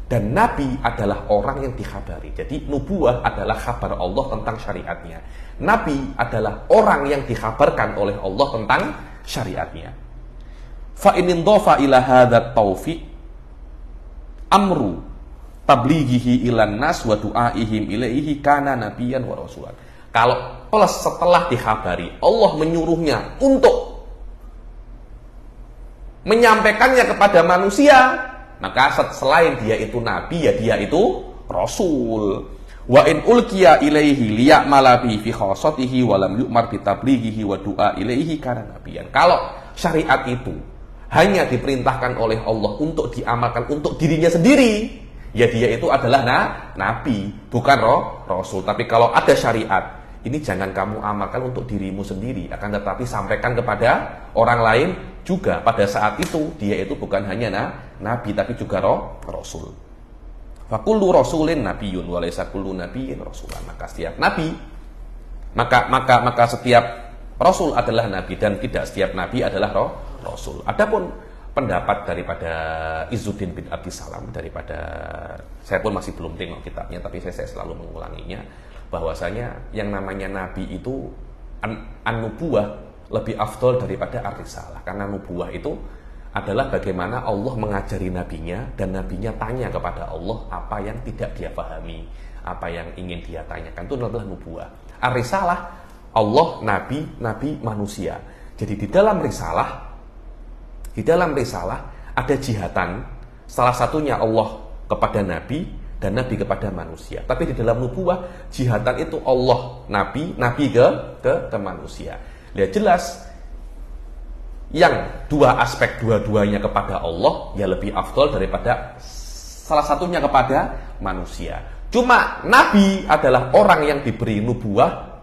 Dan Nabi adalah orang yang dikhabari. Jadi nubuwah adalah kabar Allah tentang syariatnya. Nabi adalah orang yang dikhabarkan oleh Allah tentang syariatnya. Fa in indafa ila hadzat taufiq amru tablighihi ilan nas wa du'aihim ilaihi kana nabiyyan wa rasulan. Kalau plus setelah dikhabari Allah menyuruhnya untuk menyampaikannya kepada manusia, maka selain dia itu nabi, ya dia itu rasul. Wa in ulqiya ilaihi liya'mala bi fi khassatihi wa lam yu'mar bi tablighihi wa du'a ilaihi kana nabiyyan. Kalau syariat itu hanya diperintahkan oleh Allah untuk diamalkan untuk dirinya sendiri, ya dia itu adalah nabi, bukan rasul. Tapi kalau ada syariat, ini jangan kamu amalkan untuk dirimu sendiri, akan tetapi sampaikan kepada orang lain juga. Pada saat itu dia itu bukan hanya nabi tapi juga rasul. Fa kullu rasulin nabiyyun wa laysa kullu nabiyyin rasulan. Maka setiap nabi maka setiap rasul adalah nabi dan tidak setiap nabi adalah rasul. Adapun pendapat daripada Izzuddin bin Abdissalam, daripada saya pun masih belum tengok kitabnya tapi saya selalu mengulanginya, bahwasanya yang namanya nabi itu an-nubuwah lebih afdol daripada ar-risalah. Karena nubuwah itu adalah bagaimana Allah mengajari nabinya dan nabinya tanya kepada Allah apa yang tidak dia pahami, apa yang ingin dia tanyakan, itu adalah nubuwah. Ar-risalah Allah nabi manusia. Jadi di dalam risalah ada jihatan, salah satunya Allah kepada nabi dan nabi kepada manusia. Tapi di dalam nubuwah jihatan itu Allah nabi ke manusia. Lihat jelas yang dua aspek dua-duanya kepada Allah ya lebih afdol daripada salah satunya kepada manusia. Cuma nabi adalah orang yang diberi nubuwah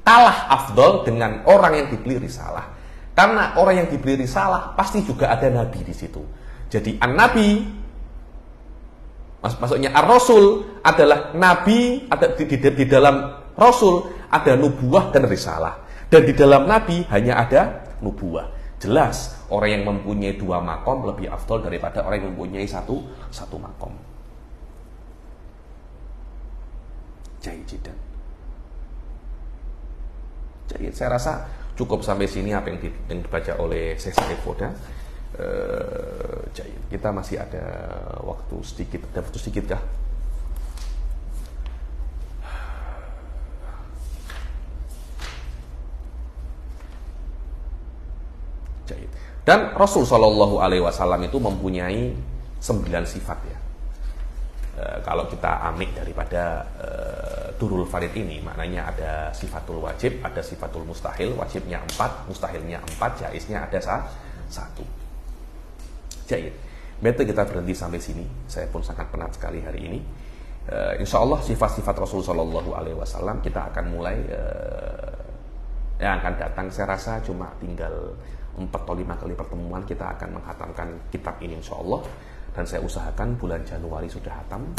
kalah afdol dengan orang yang diberi risalah. Karena orang yang diberi risalah pasti juga ada nabi di situ. Jadi an-nabi, maksudnya ar-rasul adalah nabi, ada di dalam rasul ada nubuwah dan risalah. Dan di dalam nabi hanya ada nubuwah. Jelas orang yang mempunyai dua makom lebih afdol daripada orang yang mempunyai satu makom. Jadi saya rasa cukup sampai sini apa yang dibaca oleh Syekh Said Foda. Kita masih ada waktu sedikit. Ada waktu sedikit kah? Dan Rasul Shallallahu Alaihi Wasallam itu mempunyai 9 sifat ya. Kalau kita ambil daripada Durul Farid ini, maknanya ada sifatul wajib, ada sifatul mustahil. Wajibnya 4, mustahilnya 4, jaiznya ada 1. Jahit. Betul, kita berhenti sampai sini. Saya pun sangat penat sekali hari ini. Insya Allah sifat-sifat Rasul Shallallahu Alaihi Wasallam kita akan mulai yang akan datang. Saya rasa cuma tinggal 4 atau 5 kali pertemuan kita akan menghatamkan kitab ini insya Allah. Dan saya usahakan bulan Januari sudah hatam,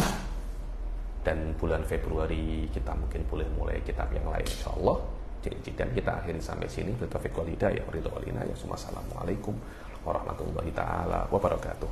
dan bulan Februari kita mungkin boleh mulai kitab yang lain insya Allah. Jadi dan kita akhiri sampai sini. Assalamualaikum warahmatullahi taala wabarakatuh.